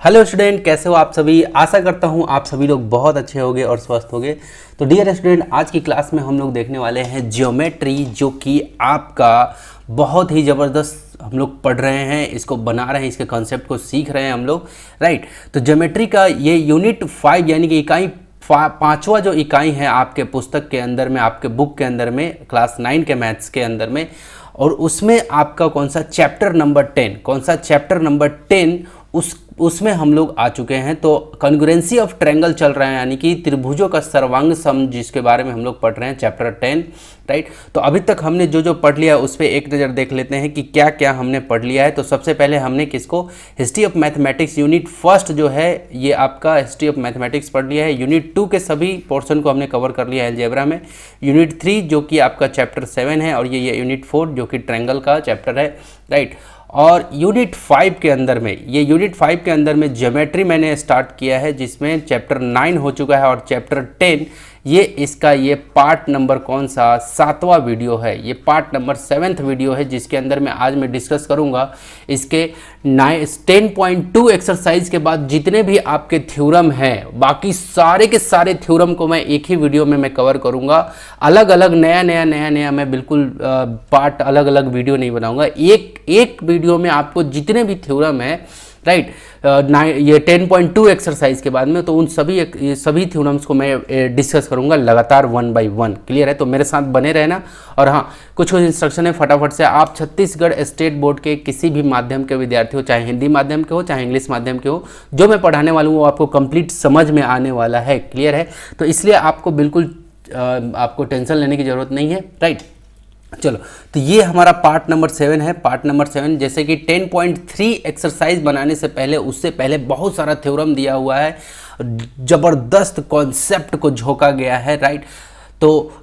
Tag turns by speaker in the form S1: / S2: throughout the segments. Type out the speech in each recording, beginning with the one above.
S1: Hello student, कैसे हो आप सभी। आशा करता हूँ आप सभी लोग बहुत अच्छे होंगे और स्वस्थ होंगे। तो डियर स्टूडेंट, आज की क्लास में हम लोग देखने वाले हैं ज्योमेट्री, जो कि आपका बहुत ही ज़बरदस्त हम लोग पढ़ रहे हैं, इसको बना रहे हैं, इसके कॉन्सेप्ट को सीख रहे हैं हम लोग, राइट। तो ज्योमेट्री का ये यूनिट 5 यानी कि इकाई पाँचवा जो इकाई है आपके पुस्तक के अंदर में, आपके बुक के अंदर में, क्लास 9 के मैथ्स के अंदर में, और उसमें आपका कौन सा चैप्टर नंबर 10, कौन सा चैप्टर नंबर 10 उसमें हम लोग आ चुके हैं। तो कॉन्ग्रुएंसी ऑफ ट्रायंगल चल रहा है, यानी कि त्रिभुजों का सर्वांग सम, जिसके बारे में हम लोग पढ़ रहे हैं, चैप्टर 10, राइट। तो अभी तक हमने जो जो पढ़ लिया उस पर एक नज़र देख लेते हैं कि क्या क्या हमने पढ़ लिया है। तो सबसे पहले हमने किसको, history of mathematics unit first जो है ये आपका हिस्ट्री ऑफ मैथमेटिक्स पढ़ लिया है। यूनिट 2 के सभी पोर्शन को हमने कवर कर लिया है अलजेब्रा में। यूनिट 3 जो कि आपका चैप्टर 7 है, और ये यूनिट 4 जो कि ट्रायंगल का चैप्टर है, राइट। और यूनिट 5 के अंदर में, ये यूनिट 5 के अंदर में ज्योमेट्री मैंने स्टार्ट किया है, जिसमें चैप्टर 9 हो चुका है, और चैप्टर 10 ये इसका ये पार्ट नंबर कौन सा, 7वां वीडियो है, ये पार्ट नंबर 7th वीडियो है, जिसके अंदर में आज मैं डिस्कस करूंगा इसके 10.2 एक्सरसाइज के बाद जितने भी आपके थ्योरम हैं, बाकी सारे के सारे थ्योरम को मैं एक ही वीडियो में मैं कवर करूंगा। अलग अलग नया मैं बिल्कुल पार्ट अलग अलग वीडियो नहीं बनाऊंगा, एक वीडियो में आपको जितने भी थ्योरम है, राइट, ये 10.2 एक्सरसाइज के बाद में, तो उन सभी थ्योरम्स को मैं डिस्कस करूंगा लगातार 1 बाय 1। क्लियर है, तो मेरे साथ बने रहना। और हाँ, कुछ इंस्ट्रक्शन है फटाफट से। आप छत्तीसगढ़ स्टेट बोर्ड के किसी भी माध्यम के विद्यार्थी हो, चाहे हिंदी माध्यम के हो चाहे इंग्लिश माध्यम के हो, जो मैं पढ़ाने वाला हूँ वो आपको कंप्लीट समझ में आने वाला है। क्लियर है, तो इसलिए आपको बिल्कुल आपको टेंशन लेने की जरूरत नहीं है, राइट। चलो, तो ये हमारा पार्ट नंबर 7 है। पार्ट नंबर 7 जैसे कि 10.3 एक्सरसाइज बनाने से पहले, उससे पहले बहुत सारा थ्योरम दिया हुआ है, ज़बरदस्त कॉन्सेप्ट को झोंका गया है, राइट। तो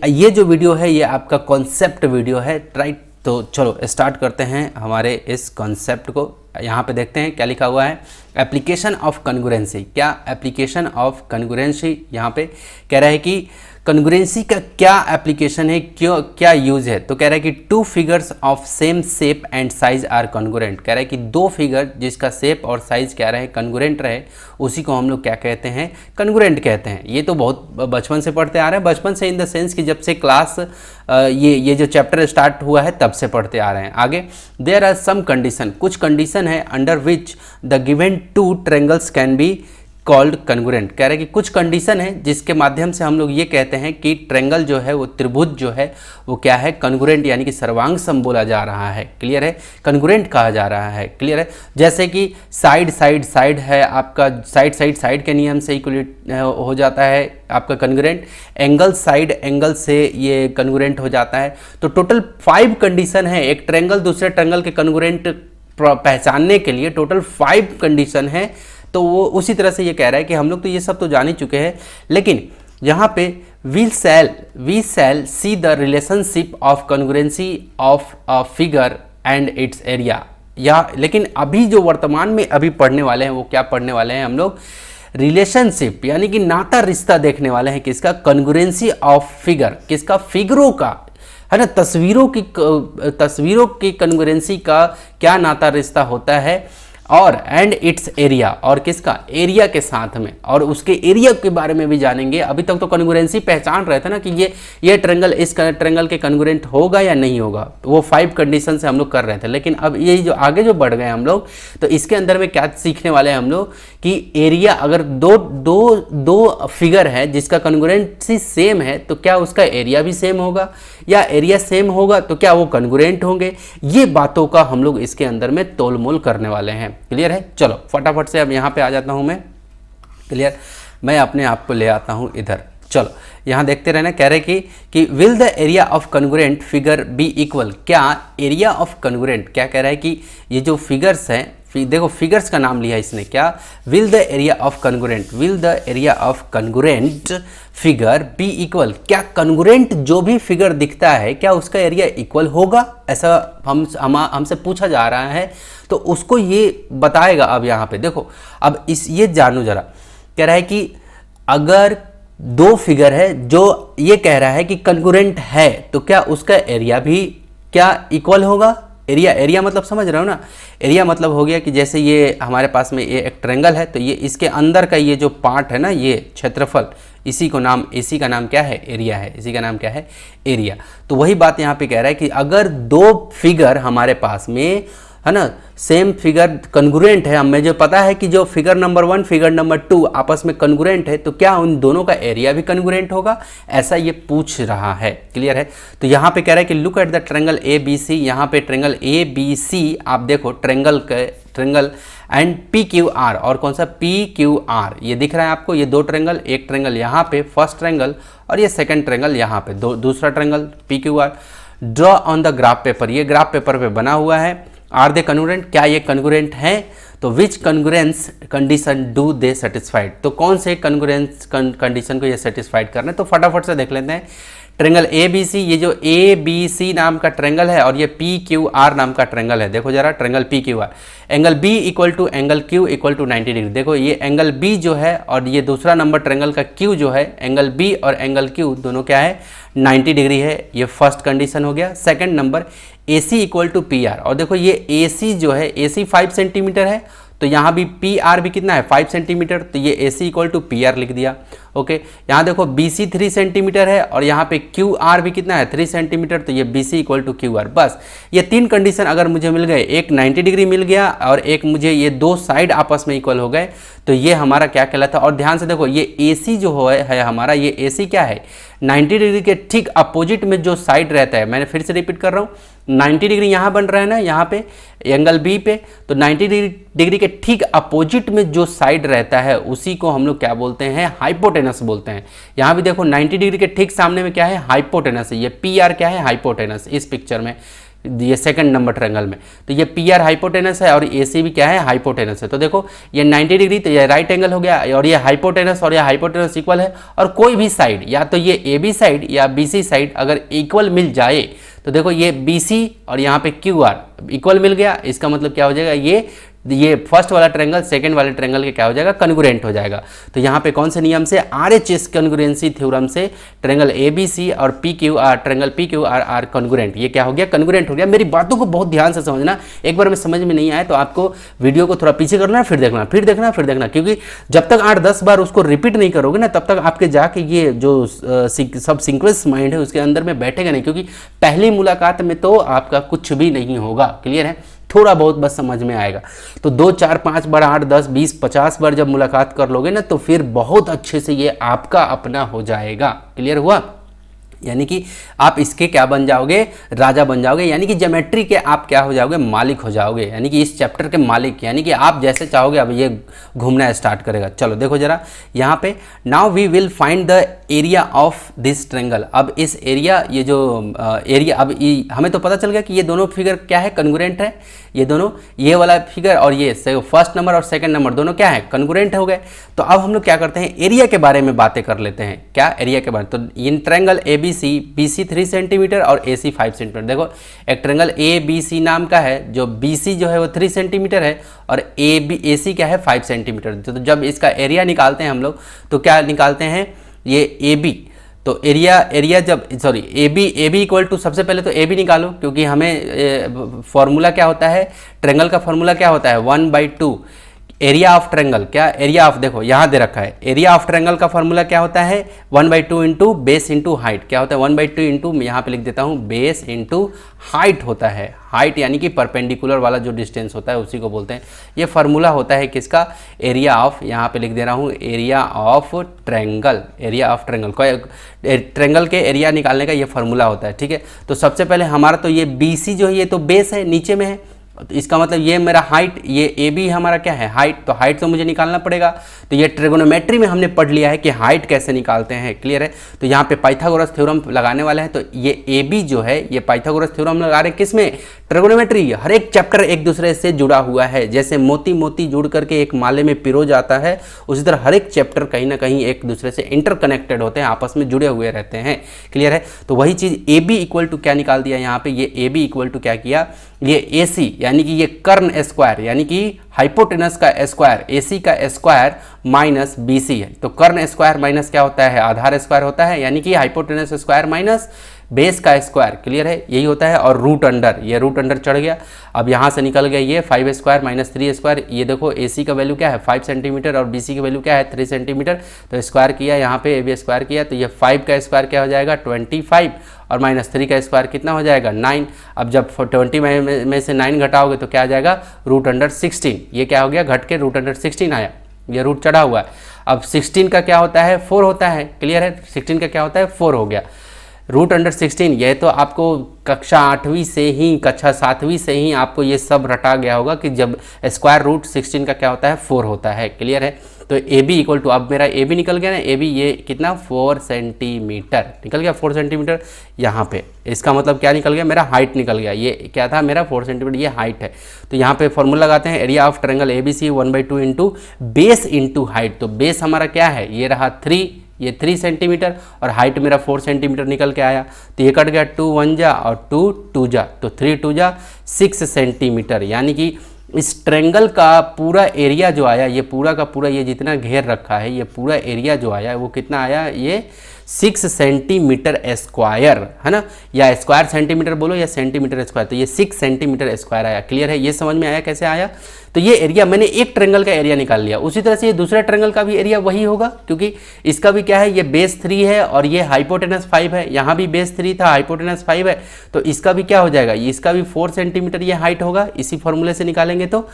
S1: ये जो वीडियो है ये आपका कॉन्सेप्ट वीडियो है, राइट। तो चलो स्टार्ट करते हैं हमारे इस कॉन्सेप्ट को। यहाँ पे देखते हैं क्या लिखा हुआ है, एप्लीकेशन ऑफ कॉन्ग्रुएंसी। क्या एप्लीकेशन ऑफ कॉन्ग्रुएंसी, यहाँ पे कह रहा है कि कॉन्ग्रुएंसी का क्या एप्लीकेशन है, क्या यूज है। तो कह रहा है कि 2 figures of same shape and size are congruent. कह रहा है कि 2 फिगर जिसका शेप और साइज क्या रहे, कॉन्ग्रुएंट रहे, उसी को हम लोग क्या कहते हैं, कॉन्ग्रुएंट कहते हैं। ये तो बहुत बचपन से पढ़ते आ रहे हैं, बचपन से इन द सेंस कि जब से क्लास ये जो चैप्टर स्टार्ट हुआ है तब से पढ़ते आ रहे हैं। आगे, देयर आर सम कंडीशन, कुछ कंडीशन है under which the given 2 triangles can be called congruent. कह रहे हैं कि कुछ कंडीशन है जिसके माध्यम से हम लोग ये कहते हैं कि ट्रायंगल जो है, वो त्रिभुज जो है वो क्या है, कॉन्ग्रुएंट यानी कि सर्वांग सम बोला जा रहा है। क्लियर है, कॉन्ग्रुएंट कहा जा रहा है। क्लियर है, जैसे कि साइड है आपका, साइड के नियम से इक्वलेट हो जाता है आपका कॉन्ग्रुएंट। एंगल से ये कॉन्ग्रुएंट हो जाता है। तो टोटल 5 कंडीशन है एक ट्रायंगल दूसरे ट्रायंगल के कॉन्ग्रुएंट पहचानने के लिए, टोटल 5 कंडीशन है। तो वो उसी तरह से ये कह रहा है कि हम लोग तो ये सब तो जान ही चुके हैं, लेकिन यहाँ पे we shall see the relationship of congruency of a figure and its area. या लेकिन अभी जो वर्तमान में अभी पढ़ने वाले हैं वो क्या पढ़ने वाले हैं हम लोग, रिलेशनशिप यानी कि नाता रिश्ता देखने वाले हैं। किसका, कॉन्ग्रुएंसी ऑफ फिगर, किसका, फिगरों का, है ना, तस्वीरों की कॉन्ग्रुएंसी का क्या नाता रिश्ता होता है, और एंड इट्स एरिया, और किसका, एरिया के साथ में, और उसके एरिया के बारे में भी जानेंगे। अभी तक तो कॉन्ग्रुएंसी पहचान रहे थे ना कि ये ट्रायंगल इस ट्रायंगल के कॉन्ग्रुएंट होगा या नहीं होगा, वो 5 कंडीशन से हम लोग कर रहे थे। लेकिन अब ये जो आगे जो बढ़ गए हम लोग, तो इसके अंदर में क्या सीखने वाले हैं हम लोग कि एरिया, अगर दो फिगर है जिसका कॉन्ग्रुएंसी सेम है, तो क्या उसका एरिया भी सेम होगा, या एरिया सेम होगा तो क्या वो कॉन्ग्रुएंट होंगे। ये बातों का हम लोग इसके अंदर में तोलमोल करने वाले हैं। क्लियर है, चलो फटाफट से अब यहाँ पे आ जाता हूँ मैं। क्लियर, मैं अपने आप को ले आता हूँ इधर। चलो यहाँ देखते रहना। कह रहे कि will the area of congruent figure be equal. क्या एरिया ऑफ कॉन्ग्रुएंट, क्या कह रहा है कि ये जो फिगर्स हैं, देखो फिगर्स का नाम लिया इसने, क्या, will the area of congruent, will the area of congruent figure be equal. क्या कॉन्ग्रुएंट जो भी फिगर दिखता है क्या उसका एरिया इक्वल होगा, ऐसा हमसे पूछा जा रहा है। तो उसको ये बताएगा। अब यहाँ पे देखो, अब ये जानो जरा। कह रहा है कि अगर 2 फिगर है जो ये कह रहा है कि कॉन्ग्रुएंट है, तो क्या उसका एरिया भी क्या इक्वल होगा, एरिया, एरिया मतलब समझ रहे हो ना, एरिया मतलब हो गया कि जैसे ये हमारे पास में ये एक ट्रायंगल है, तो ये इसके अंदर का ये जो पार्ट है ना, ये क्षेत्रफल, इसी का नाम क्या है, एरिया है। इसी का नाम क्या है, एरिया। तो वही बात यहाँ पे कह रहा है कि अगर दो फिगर हमारे पास में है ना, सेम फिगर कन्ग्रुएंट है, हमें जो पता है कि जो फिगर नंबर 1 फिगर नंबर 2 आपस में कन्ग्रुएंट है, तो क्या उन दोनों का एरिया भी कन्ग्रुएंट होगा, ऐसा ये पूछ रहा है। क्लियर है। तो यहाँ पे कह रहा है कि look at the triangle A B C. यहाँ पे ट्रायंगल ए बी सी आप देखो, triangle and P Q R, और कौन सा, पी क्यू आर, ये दिख रहा है आपको, ये दो ट्रायंगल, एक ट्रायंगल यहाँ पे फर्स्ट ट्रायंगल, और ये सेकंड ट्रायंगल यहाँ पे दूसरा triangle P Q are. Draw on the graph paper, ये ग्राफ पेपर पे बना हुआ है। आर दे कन्ग्रुएंट, क्या ये कन्ग्रुएंट है, तो विच कन्ग्रुएंस कंडीशन डू दे सेटिस्फाइड, तो कौन से कन्ग्रुएंस कंडीशन को ये सेटिस्फाइड करना है, तो फटाफट से देख लेते हैं। ट्रायंगल ए बी सी, ये जो ए बी सी नाम का ट्रायंगल है और ये पी क्यू आर नाम का ट्रायंगल है, देखो जरा, triangle P Q R, angle B equal to angle Q equal to 90 degree. देखो ये एंगल बी जो है और ये दूसरा नंबर ट्रायंगल का क्यू जो है, एंगल बी और एंगल क्यू दोनों क्या है, 90 डिग्री है। ये फर्स्ट कंडीशन हो गया। Second number, A C equal to P R, और देखो ये ए सी जो है, ए सी 5 सेंटीमीटर है, तो यहाँ भी पी आर भी कितना है, 5 सेंटीमीटर, तो ये ए C equal to P are लिख दिया। ओके, यहाँ देखो बी सी 3 सेंटीमीटर है और यहाँ पे क्यू आर भी कितना है, 3 सेंटीमीटर, तो ये B C equal to Q R. बस ये तीन कंडीशन अगर मुझे मिल गए, एक 90 डिग्री मिल गया और एक मुझे ये दो साइड आपस में इक्वल हो गए, तो ये हमारा क्या कहलाता है। और ध्यान से देखो, ये ए सी जो है हमारा, ये ए सी क्या है, 90 डिग्री के ठीक अपोजिट में जो साइड रहता है, मैंने फिर से रिपीट कर रहा हूँ, 90 डिग्री यहाँ बन रहा है ना, यहाँ पे एंगल बी पे, तो 90 डिग्री के ठीक अपोजिट में जो साइड रहता है उसी को हम लोग क्या बोलते हैं, हाइपोटेनस बोलते हैं। यहाँ भी देखो 90 डिग्री के ठीक सामने में क्या है, हाइपोटेनस है। ये पी आर क्या है, हाइपोटेनस, इस पिक्चर में ये सेकंड नंबर ट्रायंगल में, तो ये पी आर हाइपोटेनस है और ए सी भी क्या है, हाइपोटेनस है। तो देखो ये 90 डिग्री, तो ये राइट एंगल हो गया, और ये हाइपोटेनस और ये हाइपोटेनस इक्वल है। और कोई भी साइड, या तो ये ए बी साइड या बी सी साइड अगर इक्वल मिल जाए, तो देखो ये बी सी और यहाँ पे क्यू आर इक्वल मिल गया, इसका मतलब क्या हो जाएगा, ये फर्स्ट वाला ट्रायंगल सेकंड वाले ट्रायंगल के क्या हो जाएगा, कन्ग्रुएंट हो जाएगा। तो यहाँ पे कौन से नियम से, आरएचएस कन्ग्रुएंसी थ्योरम से ट्रायंगल एबीसी और ट्रायंगल पीक्यूआर आर कन्ग्रुएंट। ये क्या हो गया, कन्ग्रुएंट हो गया। मेरी बातों को बहुत ध्यान से समझना, एक बार में समझ में नहीं आए तो आपको वीडियो को थोड़ा पीछे करना, फिर देखना, क्योंकि जब तक 8-10 बार उसको रिपीट नहीं करोगे ना, तब तक आपके जाके ये जो सब सिंक्वेंस माइंड है उसके अंदर में बैठेगा नहीं, क्योंकि पहली मुलाकात में तो आपका कुछ भी नहीं होगा। क्लियर है, थोड़ा बहुत बस समझ में आएगा। तो 2, 4, 5 बार, 8, 10, 20, 50 बार जब मुलाकात कर लोगे ना, तो फिर बहुत अच्छे से ये आपका अपना हो जाएगा। क्लियर हुआ, यानी कि आप इसके क्या बन जाओगे, राजा बन जाओगे, यानी कि ज्योमेट्री के आप क्या हो जाओगे, मालिक हो जाओगे, यानी कि इस चैप्टर के मालिक, यानी कि आप जैसे चाहोगे अब ये घूमना स्टार्ट करेगा। चलो देखो जरा यहाँ पे, now we will find the area of this triangle. अब इस एरिया, ये जो एरिया, अब हमें तो पता चल गया कि ये दोनों फिगर क्या है, कन्ग्रुएंट है। ये दोनों, ये वाला फिगर और ये फर्स्ट नंबर और सेकंड नंबर दोनों क्या है, कन्ग्रुएंट हो गए। तो अब हम लोग क्या करते हैं, एरिया के बारे में बातें कर लेते हैं। क्या एरिया के बारे में, तो in triangle A B C, B C 3 centimetre और ए सी 5 सेंटीमीटर। देखो एक ट्रायंगल ए बी सी नाम का है, जो बी सी जो है वो 3 सेंटीमीटर है और ए सी क्या है, 5 सेंटीमीटर। तो जब इसका एरिया निकालते हैं हम लोग, तो क्या निकालते हैं, ये ए बी, तो एरिया जब, sorry, A B equal to, सबसे पहले तो ए बी निकालो, क्योंकि हमें फॉर्मूला क्या होता है, ट्रायंगल का फॉर्मूला क्या होता है, 1/2 एरिया ऑफ ट्रायंगल। क्या एरिया ऑफ, देखो यहाँ दे रखा है, एरिया ऑफ ट्रायंगल का फॉर्मूला क्या होता है, 1/2 इंटू बेस इंटू हाइट। क्या होता है, 1/2 इंटू, मैं यहाँ पे लिख देता हूँ, बेस इंटू हाइट होता है। हाइट यानी कि परपेंडिकुलर वाला जो डिस्टेंस होता है उसी को बोलते हैं। ये फार्मूला होता है किसका, एरिया ऑफ, यहाँ पे लिख दे रहा हूँ, area of triangle. Area of triangle, triangle के एरिया निकालने का ये फार्मूला होता है। ठीक है, तो सबसे पहले हमारा तो ये बी सी जो है, ये तो बेस है, नीचे में है, तो इसका मतलब ये मेरा हाइट, ये ए बी हमारा क्या है, हाइट, तो हाइट तो मुझे निकालना पड़ेगा। तो ये ट्रिगोनोमेट्री में हमने पढ़ लिया है कि हाइट कैसे निकालते हैं। क्लियर है, तो यहाँ पे पाइथागोरस थ्योरम लगाने वाले हैं। तो ये ए बी जो है, ये पाइथागोरस थ्योरम लगा रहे हैं किस में, ट्रिगोनोमेट्री। हर एक चैप्टर एक दूसरे से जुड़ा हुआ है, जैसे मोती मोती जुड़ करके एक माले में पिरो जाता है, उसी तरह हर एक चैप्टर कहीं ना कहीं एक दूसरे से इंटरकनेक्टेड होते हैं, आपस में जुड़े हुए रहते हैं। क्लियर है, तो वही चीज़ ए बी इक्वल टू क्या निकाल दिया यहाँ पे, ये ए बी इक्वल टू क्या किया, ये ए सी यानी कि ये कर्ण स्क्वायर, यानी कि हाइपोटेनस का स्क्वायर, ए सी का स्क्वायर माइनस बी सी है। तो कर्ण स्क्वायर माइनस क्या होता है, आधार स्क्वायर होता है, यानी कि हाइपोटेनस स्क्वायर माइनस बेस का स्क्वायर, क्लियर है, यही होता है। और रूट अंडर, ये रूट अंडर चढ़ गया, अब यहाँ से निकल गया ये 5 स्क्वायर माइनस 3 स्क्वायर। ये देखो AC का वैल्यू क्या है 5 सेंटीमीटर और BC की वैल्यू क्या है 3 सेंटीमीटर, तो स्क्वायर किया यहाँ पे AB स्क्वायर किया, तो ये 5 का स्क्वायर क्या हो जाएगा 25 और माइनस 3 का स्क्वायर कितना हो जाएगा 9। अब जब 20 में से 9 घटाओगे तो क्या आ जाएगा रूट अंडर 16, ये क्या हो गया घट के रूट अंडर 16 आया, ये रूट चढ़ा हुआ है। अब 16 का क्या होता है 4 होता है, क्लियर है, 16 का क्या होता है 4 हो गया। रूट अंडर 16 ये तो आपको कक्षा 8वीं से ही, कक्षा 7वीं से ही आपको ये सब रटा गया होगा कि जब स्क्वायर रूट 16 का क्या होता है 4 होता है, क्लियर है। तो AB इक्वल टू, अब मेरा AB निकल गया ना, AB ये कितना 4 सेंटीमीटर निकल गया, 4 सेंटीमीटर यहाँ पे, इसका मतलब क्या निकल गया मेरा हाइट निकल गया, ये क्या था मेरा 4 सेंटीमीटर, ये हाइट है। तो यहाँ पे फॉर्मूला लगाते हैं area of triangle ABC 1/2 into base into height. तो बेस हमारा क्या है, ये रहा 3, ये 3 सेंटीमीटर और हाइट मेरा 4 सेंटीमीटर निकल के आया, तो ये कट गया 2 1 जा और 2 2 जा, तो 3 2 जा 6 सेंटीमीटर। यानी कि इस ट्रायंगल का पूरा एरिया जो आया, ये पूरा का पूरा ये जितना घेर रखा है, ये पूरा एरिया जो आया वो कितना आया, ये 6 सेंटीमीटर स्क्वायर, है ना, या स्क्वायर सेंटीमीटर बोलो या सेंटीमीटर स्क्वायर, तो ये 6 सेंटीमीटर स्क्वायर आया, क्लियर है। ये समझ में आया कैसे आया। तो ये एरिया मैंने एक ट्रायंगल का एरिया निकाल लिया, उसी तरह से ये दूसरे ट्रायंगल का भी एरिया वही होगा, क्योंकि इसका भी क्या है, ये बेस 3 है और ये हाइपोटेनस 5 है, यहाँ भी बेस 3 था हाइपोटेनस 5 है, तो इसका भी क्या हो जाएगा, इसका भी 4 सेंटीमीटर ये हाइट होगा, इसी फॉर्मूले से निकालेंगे तो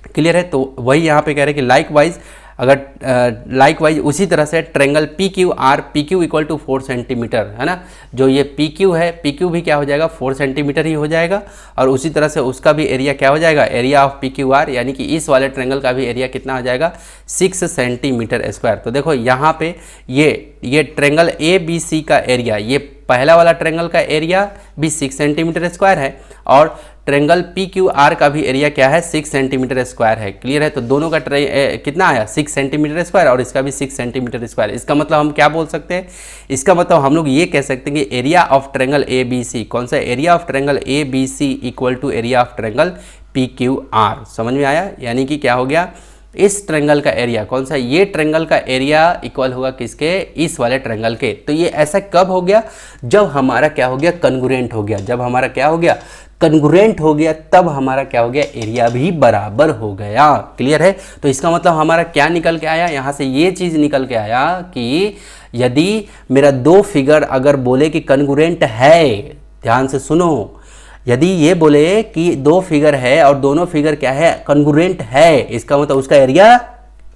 S1: क्लियर है। तो वही यहाँ पे कह रहे हैं कि लाइकवाइज, अगर लाइकवाइज उसी तरह से triangle PQR, PQ equal to 4 centimetre, है ना, जो ये PQ है, PQ भी क्या हो जाएगा 4 सेंटीमीटर ही हो जाएगा, और उसी तरह से उसका भी एरिया क्या हो जाएगा, एरिया ऑफ PQR, यानी कि इस वाले ट्रायंगल का भी एरिया कितना हो जाएगा 6 सेंटीमीटर स्क्वायर। तो देखो यहाँ पे ये ट्रायंगल ABC का एरिया, ये पहला वाला ट्रायंगल का एरिया भी 6 सेंटीमीटर स्क्वायर है और ट्रायंगल PQR का भी एरिया क्या है 6 सेंटीमीटर स्क्वायर है, क्लियर है। तो दोनों का कितना आया 6 सेंटीमीटर स्क्वायर और इसका भी 6 सेंटीमीटर स्क्वायर। इसका मतलब हम क्या बोल सकते हैं, इसका मतलब हम लोग ये कह सकते हैं कि एरिया ऑफ ट्रायंगल ABC, कौन सा area of triangle ABC equal to area of triangle PQR। समझ में आया, यानी कि क्या हो गया, इस ट्रायंगल का एरिया कौन सा, ये ट्रायंगल का एरिया इक्वल होगा किसके, इस वाले ट्रायंगल के। तो ये ऐसा कब हो गया, जब हमारा क्या हो गया कन्ग्रुएंट हो गया, जब हमारा क्या हो गया कन्ग्रुएंट हो गया, तब हमारा क्या हो गया एरिया भी बराबर हो गया, क्लियर है। तो इसका मतलब हमारा क्या निकल के आया, यहाँ से ये चीज़ निकल के आया कि यदि मेरा दो फिगर अगर बोले कि कन्ग्रुएंट है, ध्यान से सुनो, यदि ये बोले कि दो फिगर है और दोनों फिगर क्या है कन्ग्रुएंट है, इसका मतलब उसका एरिया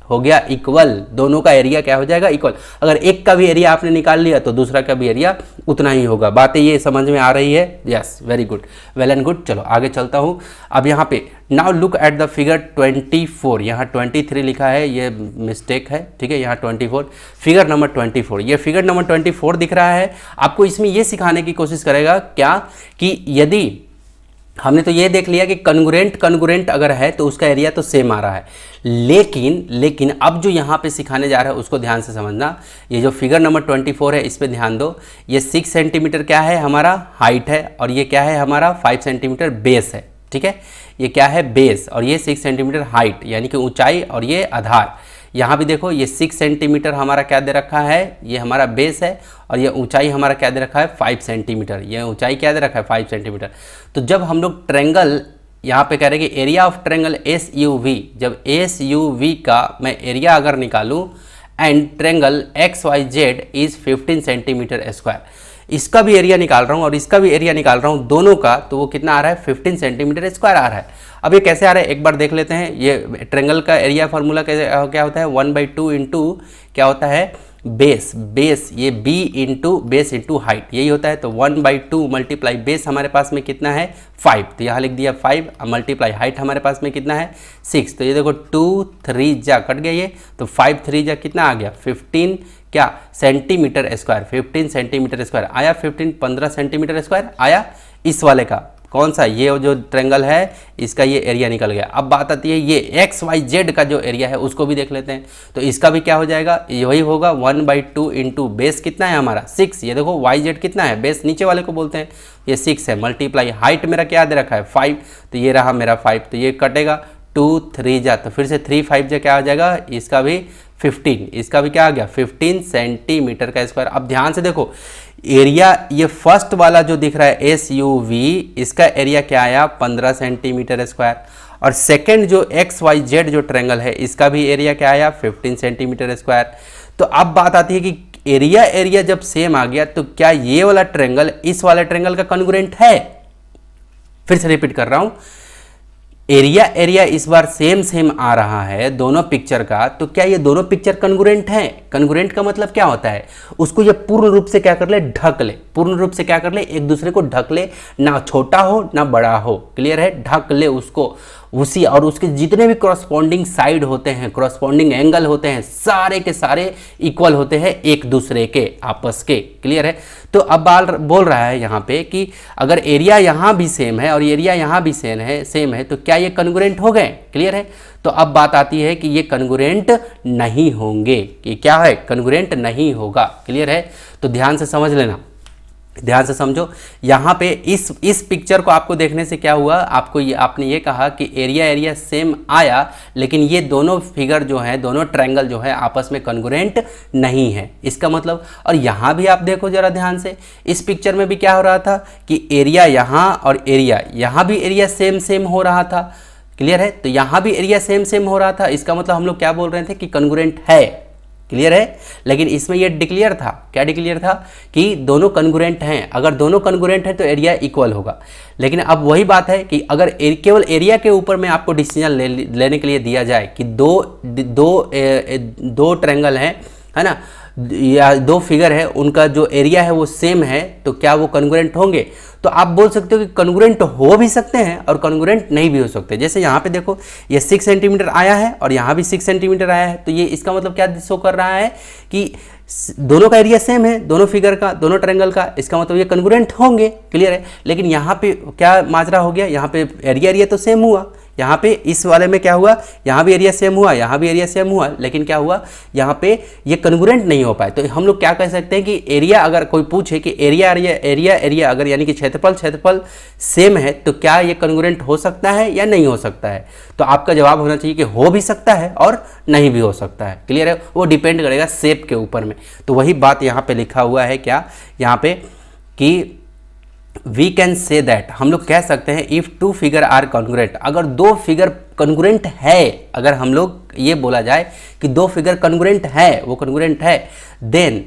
S1: हो गया इक्वल, दोनों का एरिया क्या हो जाएगा इक्वल। अगर एक का भी एरिया आपने निकाल लिया तो दूसरा का भी एरिया उतना ही होगा। बातें ये समझ में आ रही है, yes very good, well and good. चलो आगे चलता हूँ। अब यहाँ पे now look at the figure 24, यहाँ 23 लिखा है, ये मिस्टेक है, ठीक है, यहाँ 24, फिगर नंबर 24, ये फिगर नंबर 24 दिख रहा है। आपको इसमें ये सिखाने की कोशिश करेगा क्या कि यदि हमने तो ये देख लिया कि कन्ग्रुएंट अगर है तो उसका एरिया तो सेम आ रहा है, लेकिन अब जो यहाँ पे सिखाने जा रहा है उसको ध्यान से समझना। ये जो फिगर नंबर 24 है इस पे ध्यान दो। ये 6 सेंटीमीटर क्या है हमारा हाइट है और ये क्या है हमारा 5 सेंटीमीटर बेस है, ठीक है, ये क्या है बेस और ये 6 सेंटीमीटर हाइट यानी कि ऊंचाई और ये आधार। यहाँ भी देखो ये 6 सेंटीमीटर हमारा क्या दे रखा है, ये हमारा बेस है और ये ऊंचाई हमारा क्या दे रखा है 5 सेंटीमीटर, ये ऊंचाई क्या दे रखा है 5 सेंटीमीटर। तो जब हम लोग ट्रायंगल यहाँ पे कह रहे हैं कि एरिया ऑफ ट्रायंगल SUV, जब SUV का मैं एरिया अगर निकालूँ and triangle XYZ is 15 centimetre square, इसका भी एरिया निकाल रहा हूँ और इसका भी एरिया निकाल रहा हूँ दोनों का, तो वो कितना आ रहा है 15 सेंटीमीटर स्क्वायर आ रहा है। अब ये कैसे आ रहा है एक बार देख लेते हैं। ये ट्रायंगल का एरिया फार्मूला क्या होता है 1/2 इंटू क्या होता है बेस, ये B into base into height यही होता है। तो 1/2 मल्टीप्लाई बेस हमारे पास में कितना है 5, तो यहाँ लिख दिया 5 मल्टीप्लाई हाइट हमारे पास में कितना है 6। तो ये देखो 2 3 जा कट गया ये, तो 5 3 जा कितना आ गया 15 क्या सेंटीमीटर स्क्वायर, 15 सेंटीमीटर स्क्वायर आया, 15 सेंटीमीटर स्क्वायर आया। इस वाले का कौन सा, ये जो ट्रायंगल है इसका ये एरिया निकल गया। अब बात आती है ये XYZ का जो एरिया है उसको भी देख लेते हैं। तो इसका भी क्या हो जाएगा, यही होगा 1/2 इंटू बेस कितना है हमारा 6, ये देखो YZ कितना है बेस नीचे वाले को बोलते हैं, ये 6 है, मल्टीप्लाई हाइट मेरा क्या दे रखा है 5, तो ये रहा मेरा 5, तो ये कटेगा 2 3 जा, तो फिर से 3 5 जा क्या आ जाएगा, इसका भी 15, इसका भी क्या आ गया 15 सेंटीमीटर का स्क्वायर। अब ध्यान से देखो एरिया ये फर्स्ट वाला जो दिख रहा है SUV, इसका एरिया क्या आया 15 सेंटीमीटर स्क्वायर, और सेकंड जो XYZ जो ट्रायंगल है इसका भी एरिया क्या आया 15 सेंटीमीटर स्क्वायर। तो अब बात आती है कि एरिया जब सेम आ गया तो क्या ये वाला ट्रायंगल इस वाले ट्रायंगल का कॉन्ग्रुएंट है? फिर से रिपीट कर रहा हूं, एरिया इस बार सेम आ रहा है दोनों पिक्चर का, तो क्या ये दोनों पिक्चर कॉन्ग्रुएंट हैं? कॉन्ग्रुएंट का मतलब क्या होता है, उसको ये पूर्ण रूप से क्या कर ले, ढक ले, पूर्ण रूप से क्या कर ले, एक दूसरे को ढक ले, ना छोटा हो ना बड़ा हो, क्लियर है, ढक ले उसको उसी, और उसके जितने भी करस्पॉन्डिंग साइड होते हैं, करस्पॉन्डिंग एंगल होते हैं, सारे के सारे इक्वल होते हैं एक दूसरे के आपस के, क्लियर है। तो अब बोल रहा है यहाँ पे कि अगर एरिया यहाँ भी सेम है और एरिया यहाँ भी सेम है तो क्या ये कॉन्ग्रुएंट हो गए, क्लियर है। तो अब बात आती है कि ये कॉन्ग्रुएंट नहीं होंगे, कि क्या है, कॉन्ग्रुएंट नहीं होगा, क्लियर है। तो ध्यान से समझ लेना, ध्यान से समझो। यहाँ पे इस पिक्चर को आपको देखने से क्या हुआ, आपने ये कहा कि एरिया सेम आया, लेकिन ये दोनों फिगर जो है, दोनों ट्रायंगल जो है आपस में कॉन्ग्रुएंट नहीं है, इसका मतलब। और यहाँ भी आप देखो जरा ध्यान से, इस पिक्चर में भी क्या हो रहा था कि एरिया यहाँ और एरिया यहाँ भी एरिया सेम हो रहा था, क्लियर है। तो यहाँ भी एरिया सेम हो रहा था, इसका मतलब हम लोग क्या बोल रहे थे कि कॉन्ग्रुएंट है, क्लियर है। लेकिन इसमें ये डिक्लेयर था, क्या डिक्लेयर था कि दोनों कॉन्ग्रुएंट हैं, अगर दोनों कॉन्ग्रुएंट हैं तो एरिया इक्वल होगा। लेकिन अब वही बात है कि अगर केवल एरिया के ऊपर में आपको डिसीजन लेने के लिए दिया जाए कि दो ट्रायंगल हैं, है ना, या दो फिगर है, उनका जो एरिया है वो सेम है, तो क्या वो कॉन्ग्रुएंट होंगे? तो आप बोल सकते हो कि कॉन्ग्रुएंट हो भी सकते हैं और कॉन्ग्रुएंट नहीं भी हो सकते। जैसे यहाँ पे देखो, ये 6 सेंटीमीटर आया है और यहाँ भी 6 सेंटीमीटर आया है, तो ये इसका मतलब क्या शो कर रहा है कि दोनों का एरिया सेम है, दोनों फिगर का, दोनों ट्रायंगल का, इसका मतलब ये कॉन्ग्रुएंट होंगे, क्लियर है। लेकिन यहाँ पे क्या माजरा हो गया, यहाँ पे एरिया तो सेम हुआ, यहाँ पे इस वाले में क्या हुआ, यहाँ भी एरिया सेम हुआ, यहाँ भी एरिया सेम हुआ, लेकिन क्या हुआ, यहाँ पे ये कॉन्ग्रुएंट नहीं हो पाए। तो हम लोग क्या कह सकते हैं कि एरिया, अगर कोई पूछे कि एरिया अगर यानी कि क्षेत्रफल सेम है, तो क्या ये कॉन्ग्रुएंट हो सकता है या नहीं हो सकता है? तो आपका जवाब होना चाहिए कि हो भी सकता है और नहीं भी हो सकता है, क्लियर है। वो डिपेंड करेगा शेप के ऊपर में। तो वही बात यहाँ पे लिखा हुआ है, क्या यहाँ पे कि वी कैन से दैट, हम लोग कह सकते हैं if two figure are congruent, अगर दो फिगर कॉन्ग्रुएंट है, अगर हम लोग ये बोला जाए कि दो फिगर कॉन्ग्रुएंट है, वो कॉन्ग्रुएंट है, then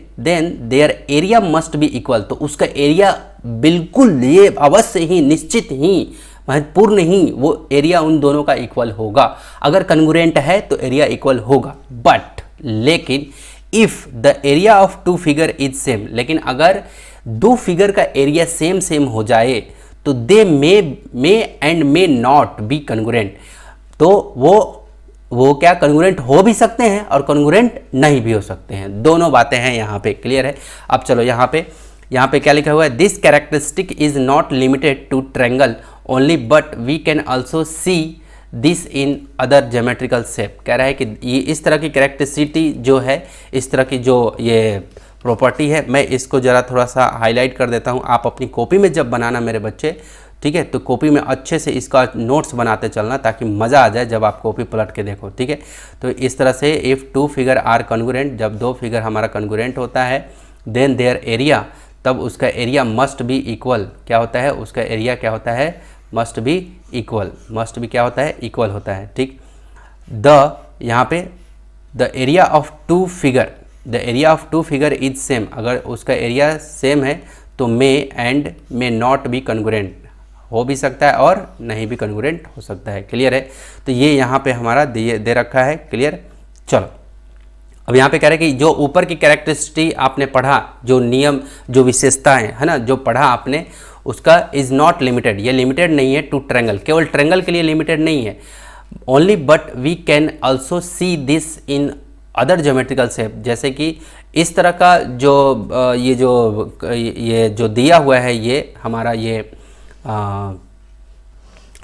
S1: their area must be equal, तो उसका एरिया बिल्कुल, ये अवश्य ही, निश्चित ही, महत्वपूर्ण ही, वो एरिया उन दोनों का इक्वल होगा। अगर कॉन्ग्रुएंट है तो एरिया इक्वल होगा, बट लेकिन if the area of two figure is same, लेकिन अगर दो फिगर का एरिया सेम हो जाए तो they may and may not be congruent, तो वो क्या कॉन्ग्रुएंट हो भी सकते हैं और कॉन्ग्रुएंट नहीं भी हो सकते हैं, दोनों बातें हैं यहाँ पे, क्लियर है। अब चलो यहाँ पे क्या लिखा हुआ है, this characteristic is not limited to triangle only but we can also see this in other geometrical shape. कह रहा है कि ये इस तरह की कैरेक्टरिस्टिक जो है, इस तरह की जो ये प्रॉपर्टी है, मैं इसको ज़रा थोड़ा सा हाईलाइट कर देता हूँ। आप अपनी कॉपी में जब बनाना मेरे बच्चे, ठीक है, तो कॉपी में अच्छे से इसका नोट्स बनाते चलना, ताकि मज़ा आ जाए जब आप कॉपी पलट के देखो, ठीक है। तो इस तरह से if two figure are congruent, जब दो फिगर हमारा कॉन्ग्रुएंट होता है, देन देयर एरिया, तब उसका एरिया मस्ट बी इक्वल, क्या होता है, उसका एरिया क्या होता है, must be equal, must be क्या होता है, इक्वल होता है, ठीक। यहाँ पे the area of two figure, the area of two figure is same, अगर उसका एरिया सेम है तो may and may not be congruent, हो भी सकता है और नहीं भी कॉन्ग्रुएंट हो सकता है, क्लियर है। तो ये यहाँ पे हमारा दे रखा है, क्लियर। चलो अब यहाँ पे कह रहे हैं कि जो ऊपर की कैरेक्टरिस्टिक आपने पढ़ा, जो नियम, जो विशेषताएं है ना, जो पढ़ा आपने, उसका इज नॉट लिमिटेड, ये लिमिटेड नहीं है टू ट्रायंगल, केवल ट्रायंगल के लिए लिमिटेड नहीं है, only but we can also see this in other geometrical shape, जैसे कि इस तरह का ये जो दिया हुआ है, ये हमारा ये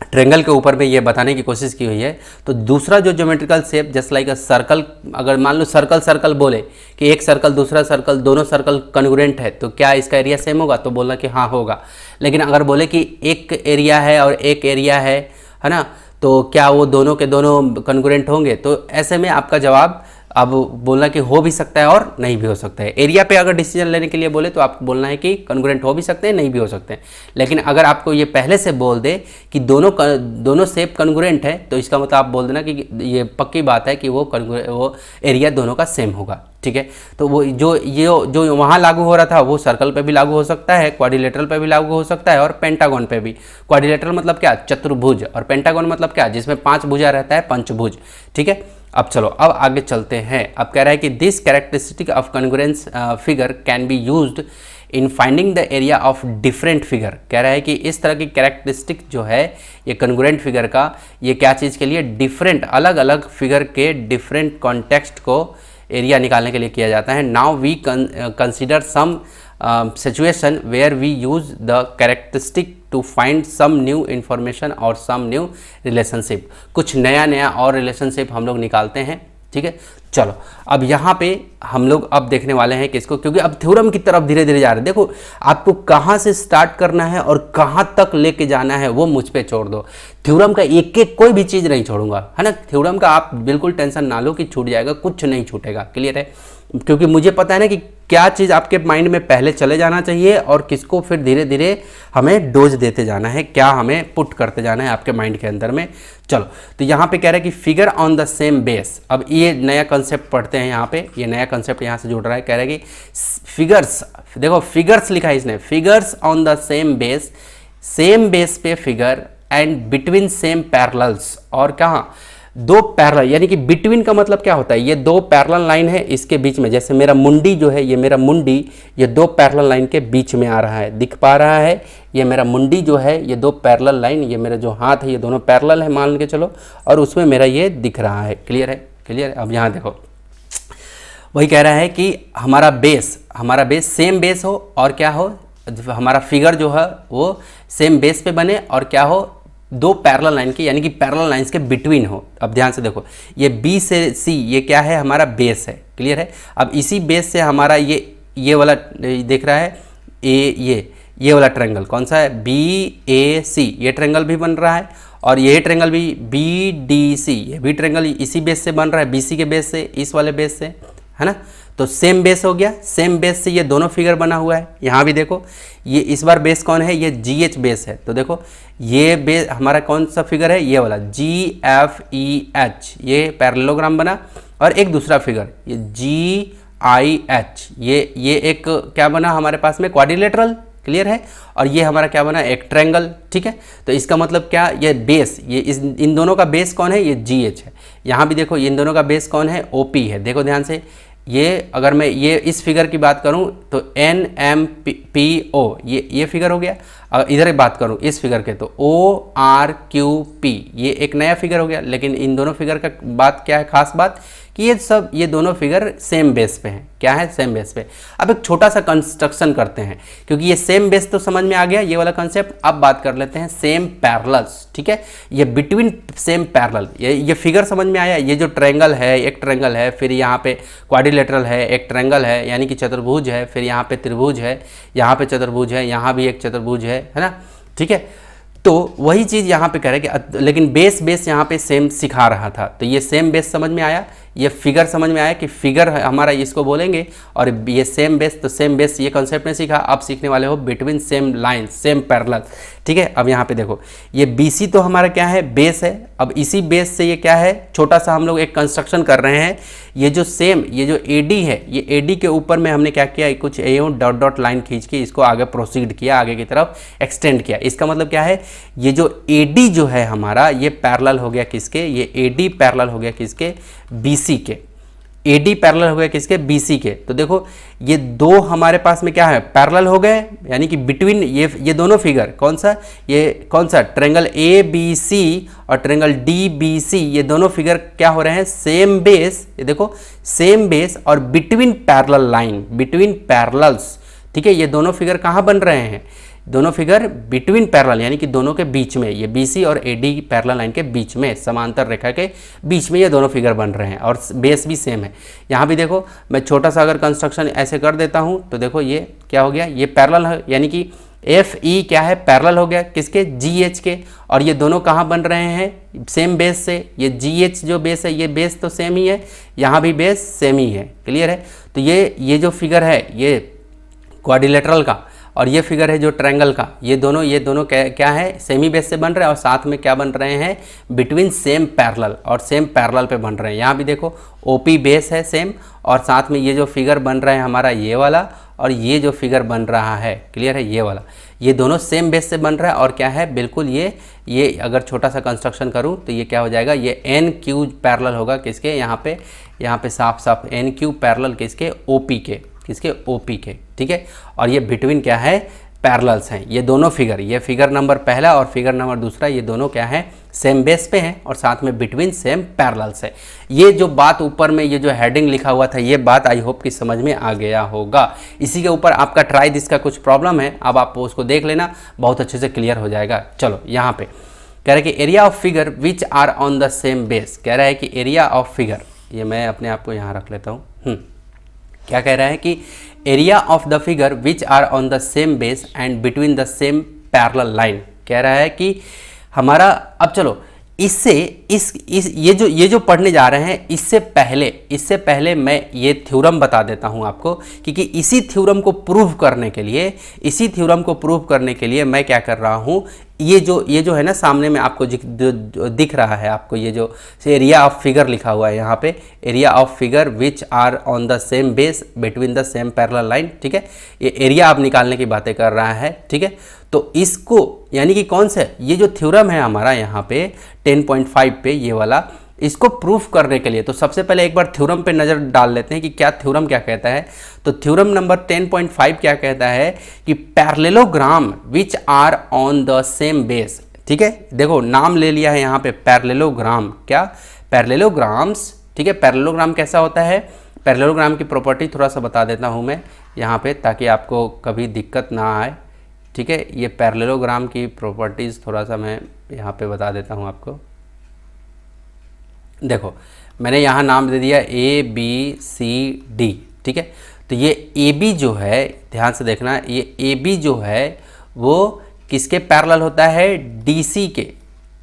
S1: ट्रायंगल के ऊपर में ये बताने की कोशिश की हुई है। तो दूसरा जो geometrical shape, just like a circle, अगर मान लो सर्कल बोले कि एक सर्कल दूसरा सर्कल, दोनों सर्कल कॉन्ग्रुएंट है, तो क्या इसका एरिया सेम होगा? तो बोलना कि हाँ होगा। लेकिन अगर बोले कि एक एरिया है और एक एरिया है ना, तो क्या वो दोनों के दोनों कॉन्ग्रुएंट होंगे? तो ऐसे में आपका जवाब अब बोलना कि हो भी सकता है और नहीं भी हो सकता है। एरिया पे अगर डिसीजन लेने के लिए बोले तो आपको बोलना है कि कॉन्ग्रुएंट हो भी सकते हैं, नहीं भी हो सकते हैं। लेकिन अगर आपको ये पहले से बोल दे कि दोनों शेप कॉन्ग्रुएंट है तो इसका मतलब आप बोल देना कि ये पक्की बात है कि वो एरिया दोनों का सेम होगा, ठीक है। तो वो जो वहाँ लागू हो रहा था वो सर्कल पे भी लागू हो सकता है, क्वाड्रिलेटरल पे भी लागू हो सकता है और पेंटागन पे भी। क्वाड्रिलेटरल मतलब क्या, चतुर्भुज, और पेंटागन मतलब क्या, जिसमें 5 भुजा रहता है, पंचभुज, ठीक है। अब चलो अब आगे चलते हैं। अब कह रहा है कि this characteristic of congruence figure can be used in finding the area of different figure. कह रहा है कि इस तरह की कैरेक्टरिस्टिक जो है ये कॉन्ग्रुएंट फिगर का, ये क्या चीज़ के लिए, डिफरेंट अलग अलग फिगर के डिफरेंट कॉन्टेक्स्ट को एरिया निकालने के लिए किया जाता है। Now we consider some situation where we use the characteristic to find some new information और सम न्यू रिलेशनशिप। कुछ नया और रिलेशनशिप हम लोग निकालते हैं, ठीक है। चलो अब यहाँ पे हम लोग अब देखने वाले हैं किसको, क्योंकि अब थ्योरम की तरफ धीरे धीरे जा रहे हैं। देखो आपको कहाँ से स्टार्ट करना है और कहाँ तक लेके जाना है वो मुझ पे छोड़ दो। थ्योरम का एक एक कोई भी चीज़ नहीं छोड़ूंगा, है ना। थ्योरम का आप बिल्कुल टेंशन ना लो कि छूट जाएगा, कुछ नहीं छूटेगा, क्लियर है। क्योंकि मुझे पता है ना कि क्या चीज़ आपके माइंड में पहले चले जाना चाहिए और किसको फिर धीरे धीरे हमें डोज देते जाना है, क्या हमें पुट करते जाना है आपके माइंड के अंदर में। चलो तो यहाँ पे कह रहा है कि figure on the same base. अब ये नया कंसेप्ट पढ़ते हैं यहाँ पे, ये नया कंसेप्ट यहाँ से जुड़ रहा है। कह रहा है कि फिगर्स, देखो फिगर्स लिखा है इसने, figures on the same base पे figure and between same parallels. और कहाँ, दो पैरेलल, यानी कि बिटवीन का मतलब क्या होता है, ये दो पैरेलल लाइन है इसके बीच में। जैसे मेरा मुंडी जो है, ये मेरा मुंडी ये दो पैरेलल लाइन के बीच में आ रहा है, दिख पा रहा है। ये मेरा मुंडी जो है ये दो पैरेलल लाइन, ये मेरा जो हाथ है ये दोनों पैरेलल है मान के चलो, और उसमें मेरा ये दिख रहा है, क्लियर है, क्लियर है। अब यहाँ देखो वही कह रहा है कि हमारा बेस सेम बेस हो और क्या हो, हमारा फिगर जो है वो सेम बेस पे बने और क्या हो, दो पैरेलल लाइन के, यानी कि पैरेलल लाइंस के बिटवीन हो। अब ध्यान से देखो ये बी से सी ये क्या है, हमारा बेस है, क्लियर है। अब इसी बेस से हमारा ये वाला देख रहा है, ये वाला ट्रायंगल कौन सा है, बी ए सी, ये ट्रायंगल भी बन रहा है। और ये ट्रायंगल भी बी डी सी, ये भी ट्रायंगल इसी बेस से बन रहा है, बी सी के बेस से, इस वाले बेस से, है ना। तो सेम बेस हो गया, सेम बेस से ये दोनों फिगर बना हुआ है। यहाँ भी देखो ये इस बार बेस कौन है, ये जी एच बेस है। तो देखो ये बेस हमारा कौन सा फिगर है, ये वाला जी एफ ई एच, ये पैरेललोग्राम बना। और एक दूसरा फिगर ये जी आई एच, ये एक क्या बना हमारे पास में, क्वाड्रिलेटरल, क्लियर है। और ये हमारा क्या बना, एक ट्रायंगल, ठीक है। तो इसका मतलब क्या, ये बेस, ये इन दोनों का बेस कौन है, ये जी एच है। यहाँ भी देखो इन दोनों का बेस कौन है, ओ पी है। देखो ध्यान से, ये अगर मैं ये इस फिगर की बात करूं तो एन एम पी ओ, ये फिगर हो गया। अगर इधर बात करूं इस फिगर के तो ओ आर क्यू पी, ये एक नया फिगर हो गया। लेकिन इन दोनों फिगर का बात क्या है, खास बात कि ये दोनों फिगर सेम बेस पे हैं, क्या है, सेम बेस पे। अब एक छोटा सा कंस्ट्रक्शन करते हैं, क्योंकि ये सेम बेस तो समझ में आ गया ये वाला कंसेप्ट। अब बात कर लेते हैं सेम पैरेलल्स, ठीक है। ये बिटवीन सेम पैरेलल, ये फिगर समझ में आया। ये जो ट्रायंगल है, एक ट्रायंगल है, फिर यहाँ पे क्वाड्रिलेटरल है, एक ट्रायंगल है यानी कि चतुर्भुज है, फिर यहाँ पे त्रिभुज है, यहाँ पे चतुर्भुज है, यहाँ भी एक चतुर्भुज है ना, ठीक है। तो वही चीज़ यहाँ पे कह रहे हैं कि लेकिन बेस यहाँ पे सेम सिखा रहा था। तो ये सेम बेस समझ में आया, ये फिगर समझ में आया कि फिगर हमारा इसको बोलेंगे, और ये सेम बेस, तो सेम बेस ये कॉन्सेप्ट में सीखा। अब सीखने वाले हो between same line, same parallel, ठीक है। अब यहाँ पे देखो ये BC तो हमारा क्या है, बेस है। अब इसी बेस से ये क्या है, छोटा सा हम लोग एक कंस्ट्रक्शन कर रहे हैं। ये जो AD है, ये AD के ऊपर में हमने क्या किया, कुछ डॉट डॉट लाइन खींच के इसको आगे प्रोसीड किया, आगे की तरफ एक्सटेंड किया। इसका मतलब क्या है, ये जो AD जो है हमारा, ये पैरेलल हो गया किसके, ये AD पैरेलल हो गया किसके, BC के। AD पैरेलल हो गया किसके, BC के। तो देखो ये दो हमारे पास में क्या है, पैरेलल हो गए, यानी कि बिटवीन ये दोनों फिगर कौन सा ट्रायंगल ABC और ट्रायंगल DBC, ये दोनों फिगर क्या हो रहे हैं, सेम बेस। ये देखो सेम बेस और between parallel line, between parallels, ठीक है। ये दोनों फिगर कहाँ बन रहे हैं, दोनों फिगर बिटवीन पैरेलल, यानी कि दोनों के बीच में, ये BC और AD पैरेलल लाइन के बीच में, समांतर रेखा के बीच में ये दोनों फिगर बन रहे हैं, और बेस भी सेम है। यहाँ भी देखो मैं छोटा सा अगर कंस्ट्रक्शन ऐसे कर देता हूँ तो देखो ये क्या हो गया, ये पैरेलल है, यानी कि एफ ई क्या है, पैरेलल हो गया किसके, जी एच के, और ये दोनों कहाँ बन रहे हैं, सेम बेस से। ये जी एच जो बेस है, ये बेस तो सेम ही है, यहाँ भी बेस सेम ही है, क्लियर है। तो ये जो फिगर है ये क्वाड्रिलेटरल का, और ये फिगर है जो ट्रायंगल का, ये दोनों क्या है, सेमी बेस से बन रहे हैं, और साथ में क्या बन रहे हैं, बिटवीन सेम पैरेलल, और सेम पैरेलल पे बन रहे हैं। यहाँ भी देखो ओपी बेस है सेम, और साथ में ये जो फिगर बन रहा है हमारा ये वाला, और ये जो फिगर बन रहा है, क्लियर है, ये वाला, ये दोनों सेम बेस से बन रहा है। और क्या है, बिल्कुल ये अगर छोटा सा कंस्ट्रक्शन करूँ तो ये क्या हो जाएगा, ये एन क्यू पैरेलल होगा किसके, यहाँ पे साफ साफ एन क्यू पैरेलल किसके, ओपी के, किसके, ओपी के, ठीक है। और ये बिटवीन क्या है, पैरेलल्स हैं। ये दोनों फिगर, ये फिगर नंबर पहला और फिगर नंबर दूसरा, ये दोनों क्या है, सेम बेस पे हैं, और साथ में बिटवीन सेम पैरेलल्स है। ये जो बात ऊपर में ये जो हेडिंग लिखा हुआ था, ये बात आई होप कि समझ में आ गया होगा। इसी के ऊपर आपका ट्राई दिस का कुछ प्रॉब्लम है, अब आप उसको देख लेना, बहुत अच्छे से क्लियर हो जाएगा। चलो यहाँ पे कह रहा है कि area of figure which are on the same base, कह रहा है कि एरिया ऑफ फिगर, ये मैं अपने आप को यहाँ रख लेता हूँ। क्या कह रहा है कि area of the figure which are on the same base and between the same parallel line, कह रहा है कि हमारा, अब चलो इससे ये जो पढ़ने जा रहे हैं, इससे पहले मैं ये थ्योरम बता देता हूँ आपको, क्योंकि इसी थ्योरम को प्रूव करने के लिए मैं क्या कर रहा हूँ, ये जो है ना सामने में आपको दिख रहा है, आपको ये जो एरिया ऑफ फिगर लिखा हुआ है यहाँ पे, area of figure which are on the same base between the same parallel line, ठीक है। ये एरिया आप निकालने की बातें कर रहा है, ठीक है। तो इसको यानी कि कौन से, ये जो थ्योरम है हमारा यहाँ पे 10.5 पे ये वाला, इसको प्रूफ करने के लिए तो सबसे पहले एक बार थ्योरम पे नज़र डाल लेते हैं कि क्या थ्योरम क्या कहता है। तो थ्योरम नंबर 10.5 क्या कहता है कि parallelogram which are on the same base, ठीक है। देखो नाम ले लिया है यहाँ पे पैरेललोग्राम, क्या, पैरेललोग्राम्स, ठीक है। पैरेललोग्राम कैसा होता है, पैरेललोग्राम की प्रॉपर्टी थोड़ा सा बता देता हूँ मैं यहाँ पे, ताकि आपको कभी दिक्कत ना आए, ठीक है। ये पैरेललोग्राम की प्रॉपर्टीज़ थोड़ा सा मैं यहाँ पे बता देता हूँ आपको। देखो मैंने यहाँ नाम दे दिया ए बी सी डी, ठीक है। तो ये ए बी जो है, ध्यान से देखना, ये ए बी जो है वो किसके पैरेलल होता है, डी सी के।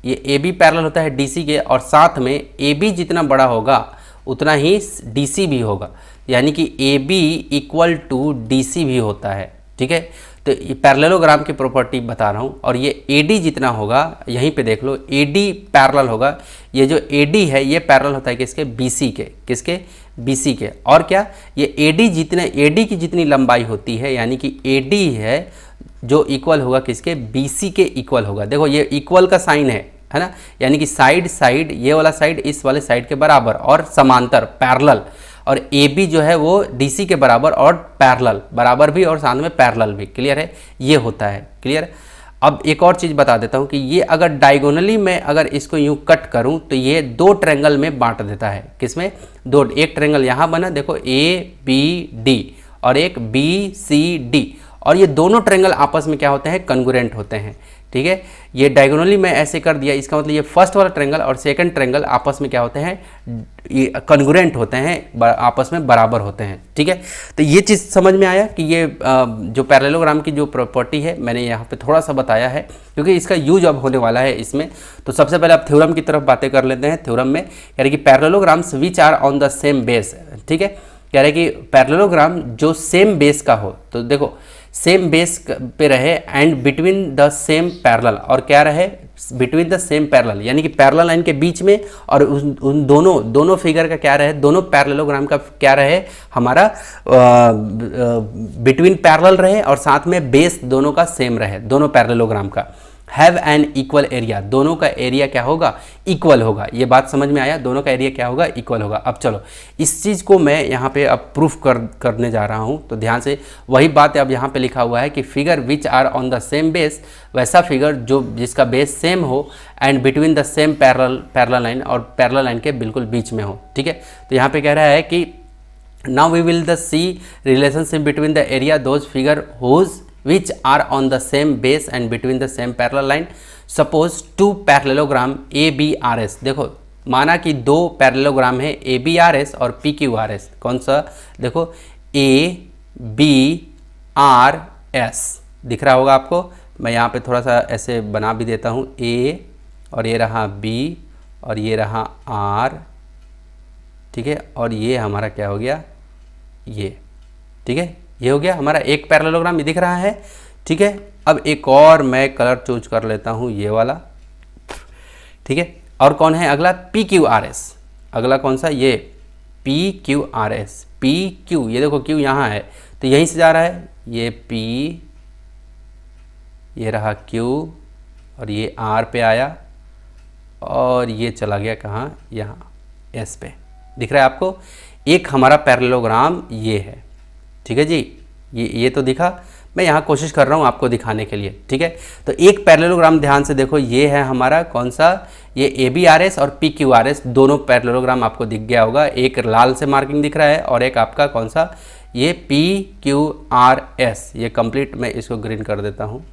S1: ये ए बी पैरेलल होता है डी सी के, और साथ में ए बी जितना बड़ा होगा उतना ही डी सी भी होगा, यानी कि A B equal to D C भी होता है, ठीक है। तो ये पैरेललोग्राम की प्रॉपर्टी बता रहा हूँ। और ये AD जितना होगा, यहीं पे देख लो, AD पैरेलल होगा, ये जो AD है ये पैरेलल होता है किसके, BC के, किसके, BC के। और क्या, ये AD की जितनी लंबाई होती है, यानी कि AD है जो इक्वल होगा किसके, BC के इक्वल होगा। देखो ये इक्वल का साइन है ना, यानी कि साइड ये वाला साइड इस वाले साइड के बराबर और समांतर, पैरेलल। और AB जो है वो DC के बराबर और पैरेलल, बराबर भी और साथ में पैरेलल भी, क्लियर है, ये होता है, क्लियर। अब एक और चीज़ बता देता हूँ कि ये अगर डायगोनली में अगर इसको यूँ कट करूँ तो ये दो ट्रायंगल में बांट देता है, किसमें, दो, एक ट्रायंगल यहाँ बना देखो ABD और एक BCD, और ये दोनों ट्रायंगल आपस में क्या होते हैं, कन्ग्रुएंट होते हैं, ठीक है। ये डायगोनली में ऐसे कर दिया, इसका मतलब ये फर्स्ट वाला ट्रायंगल और सेकंड ट्रायंगल आपस में क्या होते हैं, ये कन्ग्रुएंट होते हैं, आपस में बराबर होते हैं, ठीक है। तो ये चीज़ समझ में आया कि ये जो पैरेललोग्राम की जो प्रॉपर्टी है मैंने यहाँ पे थोड़ा सा बताया है, क्योंकि इसका यूज अब होने वाला है इसमें। तो सबसे पहले आप थ्योरम की तरफ बातें कर लेते हैं। थ्योरम में कह रहे कि parallelograms which are on the same base, ठीक है। कह रहे कि पैरेललोग्राम जो सेम बेस का हो, तो देखो सेम बेस पे रहे and between the same parallel, और क्या रहे, बिटवीन द सेम पैरेलल, यानी कि पैरेलल लाइन के बीच में, और उन दोनों फिगर का क्या रहे, दोनों पैरेललोग्राम का क्या रहे, हमारा बिटवीन पैरेलल रहे, और साथ में बेस दोनों का सेम रहे, दोनों पैरेललोग्राम का। हैव एन इक्वल एरिया, दोनों का एरिया क्या होगा, इक्वल होगा। ये बात समझ में आया, दोनों का एरिया क्या होगा, इक्वल होगा। अब चलो इस चीज़ को मैं यहाँ पे अब प्रूफ करने जा रहा हूँ, तो ध्यान से वही बात अब यहाँ पे लिखा हुआ है कि figure which are on the same base, वैसा फिगर जो जिसका बेस सेम हो and between the same parallel line, और पैरेलल लाइन के बिल्कुल बीच में हो, ठीक है। तो यहाँ पे कह रहा है कि now we will the see relationship between the area those figure whose which are on the same base and between the same parallel line. Suppose two parallelogram ABRS, देखो माना कि दो पैरेललोग्राम है ABRS और PQRS, कौन सा, देखो ABRS, दिख रहा होगा आपको। मैं यहाँ पे थोड़ा सा ऐसे बना भी देता हूँ, ए और ये रहा बी और ये रहा आर, ठीक है, और ये हमारा क्या हो गया, ये, ठीक है, ये हो गया हमारा एक पैरेललोग्राम, ये दिख रहा है, ठीक है। अब एक और मैं कलर चूज कर लेता हूँ, ये वाला, ठीक है। और कौन है अगला, पी क्यू आर एस, अगला कौन सा, ये P Q R S, P Q, ये देखो क्यू यहाँ है तो यहीं से जा रहा है, ये पी, ये रहा क्यू और ये आर पे आया और ये चला गया कहाँ, यहाँ एस पे, दिख रहा है आपको। एक हमारा पैरेललोग्राम ये है, ठीक है जी, ये तो दिखा। मैं यहाँ कोशिश कर रहा हूँ आपको दिखाने के लिए, ठीक है। तो एक पैरेललोग्राम ध्यान से देखो, ये है हमारा कौन सा, ये ए बी आर एस और पी क्यू आर एस, दोनों पैरेललोग्राम आपको दिख गया होगा। एक लाल से मार्किंग दिख रहा है और एक आपका कौन सा, ये पी क्यू आर एस, ये कंप्लीट, मैं इसको ग्रीन कर देता हूँ,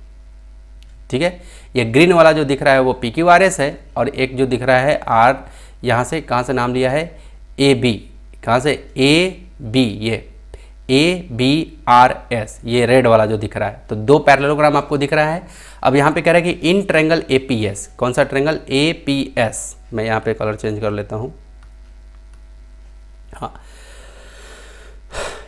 S1: ठीक है। ये ग्रीन वाला जो दिख रहा है वो पी क्यू आर एस है और एक जो दिख रहा है आर, यहाँ से कहाँ से नाम लिया है, ए बी, कहाँ से, ए बी, ये ए बी आर एस, ये रेड वाला जो दिख रहा है। तो दो पैरेललोग्राम आपको दिख रहा है। अब यहाँ पे कह रहा है कि इन ट्रायंगल ए पी एस, कौन सा ट्रायंगल, ए पी एस, मैं यहाँ पे कलर चेंज कर लेता हूँ, हाँ,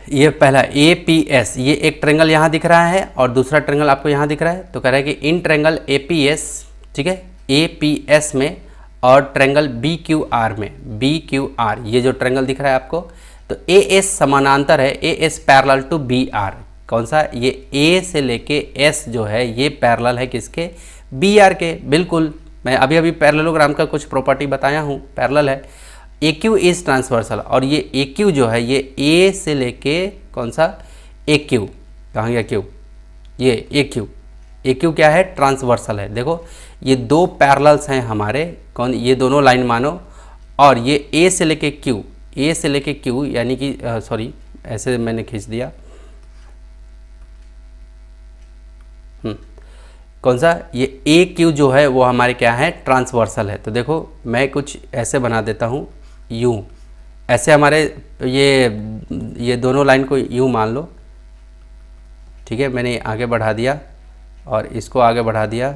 S1: ये पहला ए पी एस, ये एक ट्रायंगल यहाँ दिख रहा है और दूसरा ट्रायंगल आपको यहाँ दिख रहा है। तो कह रहा है कि इन ट्रायंगल ए पी एस, ठीक है, ए पी एस में और ट्रायंगल बी क्यू आर में, बी क्यू आर, ये जो ट्रायंगल दिख रहा है आपको, तो ए एस समानांतर है, A S parallel to B R, कौन सा, ये ए से लेके एस जो है ये पैरेलल है किसके, बी आर के, बिल्कुल। मैं अभी अभी पैरेललोग्राम का कुछ प्रॉपर्टी बताया हूँ, पैरेलल है। ए क्यू इज ट्रांसवर्सल, और ये ए क्यू जो है ये ए से लेके कौन सा, ए क्यू, कहाँ गया क्यू, ये ए क्यू क्या है, ट्रांसवर्सल है। देखो ये दो पैरेलल्स हैं हमारे, कौन, ये दोनों लाइन मानो, और ये ए से लेके क्यू, ए से लेके क्यू, यानी कि सॉरी ऐसे मैंने खींच दिया, कौन सा, ये ए क्यू जो है वो हमारे क्या है, ट्रांसवर्सल है। तो देखो मैं कुछ ऐसे बना देता हूँ, यूँ, ऐसे हमारे ये दोनों लाइन को यूँ मान लो, ठीक है। मैंने आगे बढ़ा दिया और इसको आगे बढ़ा दिया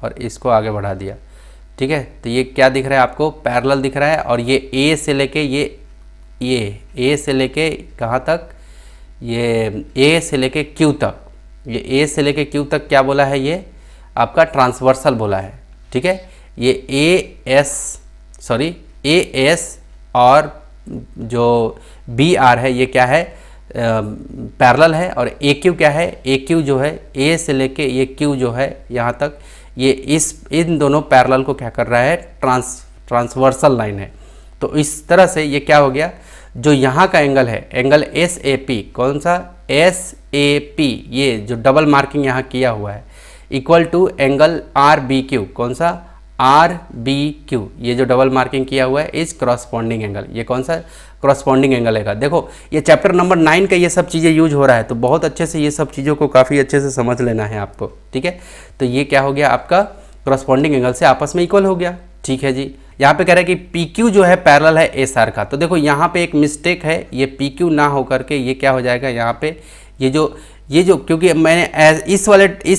S1: और इसको आगे बढ़ा दिया, ठीक है। तो ये क्या दिख रहा है आपको, पैरेलल दिख रहा है। और ये ए से लेके ये ए से लेके कहाँ तक, ये ए से लेके क्यू तक, ये ए से लेके क्यू तक क्या बोला है, ये आपका ट्रांसवर्सल बोला है, ठीक है। ये ए एस और जो बी आर है ये क्या है, पैरेलल है। और ए क्यू क्या है, ए क्यू जो है ए से लेके ये क्यू जो है यहाँ तक, ये इन दोनों पैरेलल को क्या कर रहा है, ट्रांसवर्सल लाइन है। तो इस तरह से ये क्या हो गया, जो यहाँ का एंगल है, एंगल एस ए पी, कौन सा, एस ए पी, ये जो डबल मार्किंग यहाँ किया हुआ है, equal to angle R B Q, कौन सा, आर बी क्यू, ये जो डबल मार्किंग किया हुआ है इस करस्पॉन्डिंग एंगल, ये कौन सा करस्पॉन्डिंग एंगल है। देखो ये चैप्टर नंबर 9 का ये सब चीज़ें यूज हो रहा है, तो बहुत अच्छे से ये सब चीज़ों को काफ़ी अच्छे से समझ लेना है आपको, ठीक है। तो ये क्या हो गया आपका, करस्पॉन्डिंग एंगल से आपस में इक्वल हो गया, ठीक है जी। यहाँ पे कह रहा है कि पी क्यू जो है पैरेलल है एस आर का। तो देखो यहाँ पे एक मिस्टेक है, ये पी क्यू ना होकर के ये क्या हो जाएगा, यहाँ पे ये जो क्योंकि मैंने इस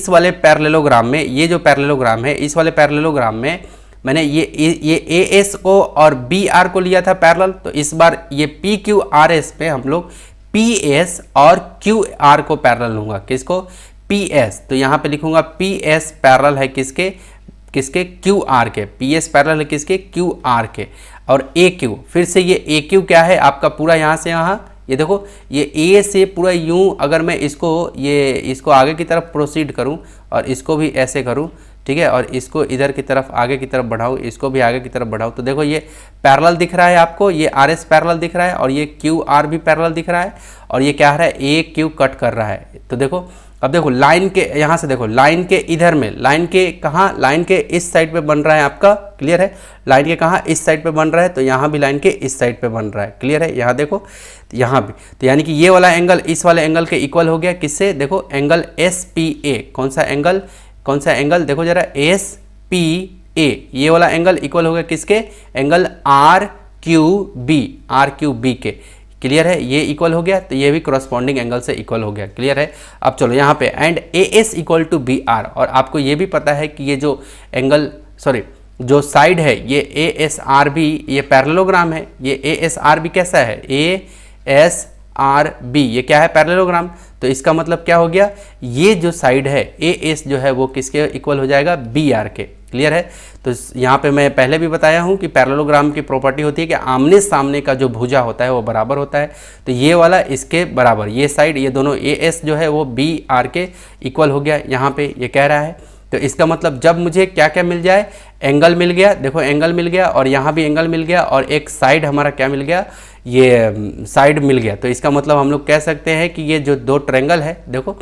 S1: वाले पैरेललोग्राम में, ये जो पैरेललोग्राम है इस वाले पैरेललोग्राम में मैंने ये ए एस को और बी आर को लिया था पैरेलल। तो इस बार ये पी क्यू आर एस पे हम लोग पी एस और क्यू आर को पैरेलल लूँगा, किसको, पी एस। तो यहाँ पे लिखूँगा पी एस पैरेलल है किसके क्यू आर के, पी एस पैरेलल है किसके, क्यू आर के। और ए क्यू, फिर से ये ए क्यू क्या है आपका, पूरा यहाँ से यहाँ, ये देखो ये ए से पूरा यूँ, अगर मैं इसको आगे की तरफ प्रोसीड करूँ और इसको भी ऐसे करूँ, ठीक है, और इसको इधर की तरफ आगे की तरफ बढ़ाऊँ, इसको भी आगे की तरफ बढ़ाऊँ, तो देखो ये पैरेलल दिख रहा है आपको, ये आर एस पैरेलल दिख रहा है और ये क्यू आर भी पैरेलल दिख रहा है। और ये क्या है, ए क्यू कट कर रहा है। तो देखो अब देखो लाइन के यहाँ से देखो, लाइन के इधर में, लाइन के कहाँ, लाइन के इस साइड पे बन रहा है आपका, क्लियर है, लाइन के कहाँ, इस साइड पे बन रहा है। तो यहाँ भी लाइन के इस साइड पे बन रहा है, क्लियर है, यहाँ देखो यहाँ भी। तो यानी कि ये वाला एंगल इस वाले एंगल के इक्वल हो गया, किससे, देखो एंगल एस पी ए, कौन सा एंगल देखो जरा, एस पी ए, ये वाला एंगल इक्वल हो गया किसके, एंगल आर क्यू बी के। क्लियर है, ये इक्वल हो गया तो ये भी करस्पॉन्डिंग एंगल से इक्वल हो गया। क्लियर है। अब चलो यहाँ पे and A S equal to B R, और आपको ये भी पता है कि ये जो एंगल जो साइड है ये ए एस आर बी ये पैरेललोग्राम है। ये ए एस आर बी कैसा है, ए एस आर बी ये क्या है, पैरेललोग्राम। तो इसका मतलब क्या हो गया, ये जो साइड है ए एस जो है वो किसके इक्वल हो जाएगा, बी आर के। क्लियर है। तो यहाँ पे मैं पहले भी बताया हूँ कि पैरेललोग्राम की प्रॉपर्टी होती है कि आमने सामने का जो भुजा होता है वो बराबर होता है। तो ये वाला इसके बराबर, ये साइड ये दोनों ए एस जो है वो बी आर के इक्वल हो गया, यहाँ पे ये कह रहा है। तो इसका मतलब जब मुझे क्या क्या मिल जाए, एंगल मिल गया, देखो एंगल मिल गया और यहाँ भी एंगल मिल गया और एक साइड हमारा क्या मिल गया, ये साइड मिल गया। तो इसका मतलब हम लोग कह सकते हैं कि ये जो दो ट्रायंगल है, देखो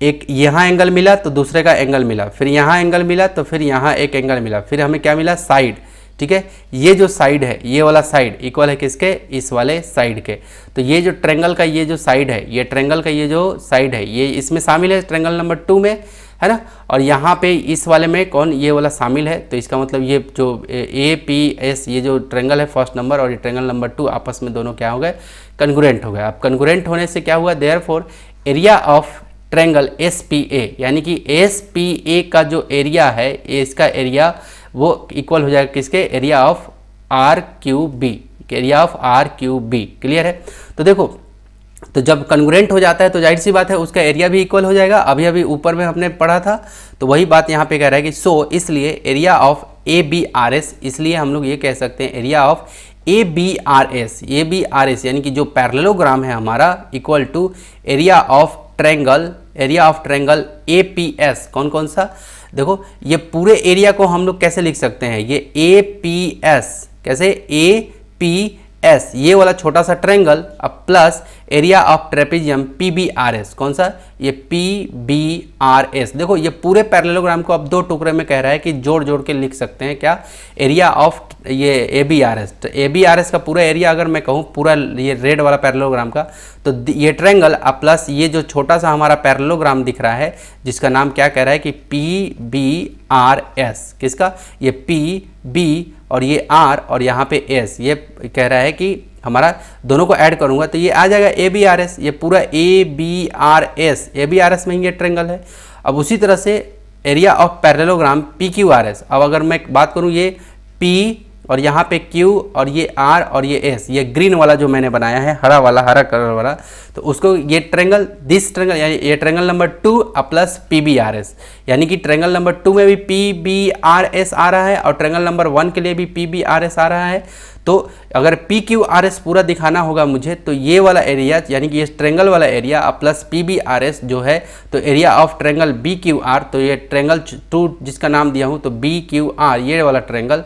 S1: एक यहाँ एंगल मिला तो दूसरे का एंगल मिला, फिर यहाँ एंगल मिला तो फिर यहाँ एक एंगल मिला, फिर हमें क्या मिला, साइड। ठीक है, ये जो साइड है ये वाला साइड इक्वल है किसके, इस वाले साइड के। तो ये जो ट्रायंगल का ये जो साइड है, ये ट्रायंगल का ये जो साइड है ये इसमें शामिल है, ट्रायंगल नंबर 2 में, है ना। और यहाँ पे इस वाले में कौन, ये वाला शामिल है। तो इसका मतलब ये जो ए पी एस ये जो ट्रायंगल है फर्स्ट नंबर और ये ट्रायंगल नंबर 2 आपस में दोनों क्या हो गए, कन्ग्रुएंट हो गए। अब कन्ग्रुएंट होने से क्या हुआ, therefore area of triangle S P A, यानी कि एस पी ए का जो एरिया है, इसका एरिया वो इक्वल हो जाएगा किसके, area of R Q B, area of R Q B. Clear है। तो देखो, तो जब कन्ग्रुएंट हो जाता है तो जाहिर सी बात है उसका एरिया भी इक्वल हो जाएगा। अभी अभी ऊपर में हमने पढ़ा था, तो वही बात यहाँ पे कह रहा है कि सो इसलिए area of A B R S, इसलिए हम लोग ये कह सकते हैं area of A B R S, A B R S यानी कि जो पैरेललोग्राम है हमारा equal to area of triangle, area of triangle A P S. कौन कौन सा, देखो ये पूरे एरिया को हम लोग कैसे लिख सकते हैं, ये ए पी एस, कैसे, ए पी एस ये वाला छोटा सा ट्रायंगल अब plus area of trapezium P B R S, कौन सा, ये पी बी आर एस। देखो ये पूरे पैरेललोग्राम को अब दो टुकड़े में कह रहा है कि जोड़ जोड़ के लिख सकते हैं क्या, एरिया ऑफ ये ए बी आर एस। तो ए बी आर एस का पूरा एरिया अगर मैं कहूँ पूरा ये रेड वाला पैरेललोग्राम का, तो ये ट्रायंगल अब प्लस ये जो छोटा सा हमारा पैरेललोग्राम दिख रहा है जिसका नाम क्या कह रहा है कि पी बी आर एस, किसका, ये पी बी और ये आर और यहाँ पे एस, ये कह रहा है कि हमारा दोनों को ऐड करूंगा तो ये आ जाएगा ए बी आर एस, ये पूरा A B R S, A B R S में ही ये ट्रायंगल है। अब उसी तरह से area of parallelogram P Q R S, अब अगर मैं बात करूं ये पी और यहाँ पे Q और ये R और ये S, ये ग्रीन वाला जो मैंने बनाया है, हरा वाला, हरा कलर वाला, तो उसको ये ट्रायंगल, दिस ट्रायंगल यानी ये ट्रायंगल नंबर 2 प्लस PBRS, यानी कि ट्रायंगल नंबर 2 में भी PBRS आ रहा है और ट्रायंगल नंबर 1 के लिए भी PBRS आ रहा है। तो अगर PQRS पूरा दिखाना होगा मुझे तो ये वाला एरिया यानी कि ये ट्रायंगल वाला एरिया प्लस PBRS जो है, तो एरिया ऑफ ट्रायंगल BQR, तो ये ट्रायंगल 2 जिसका नाम दिया हूँ तो BQR ये वाला ट्रायंगल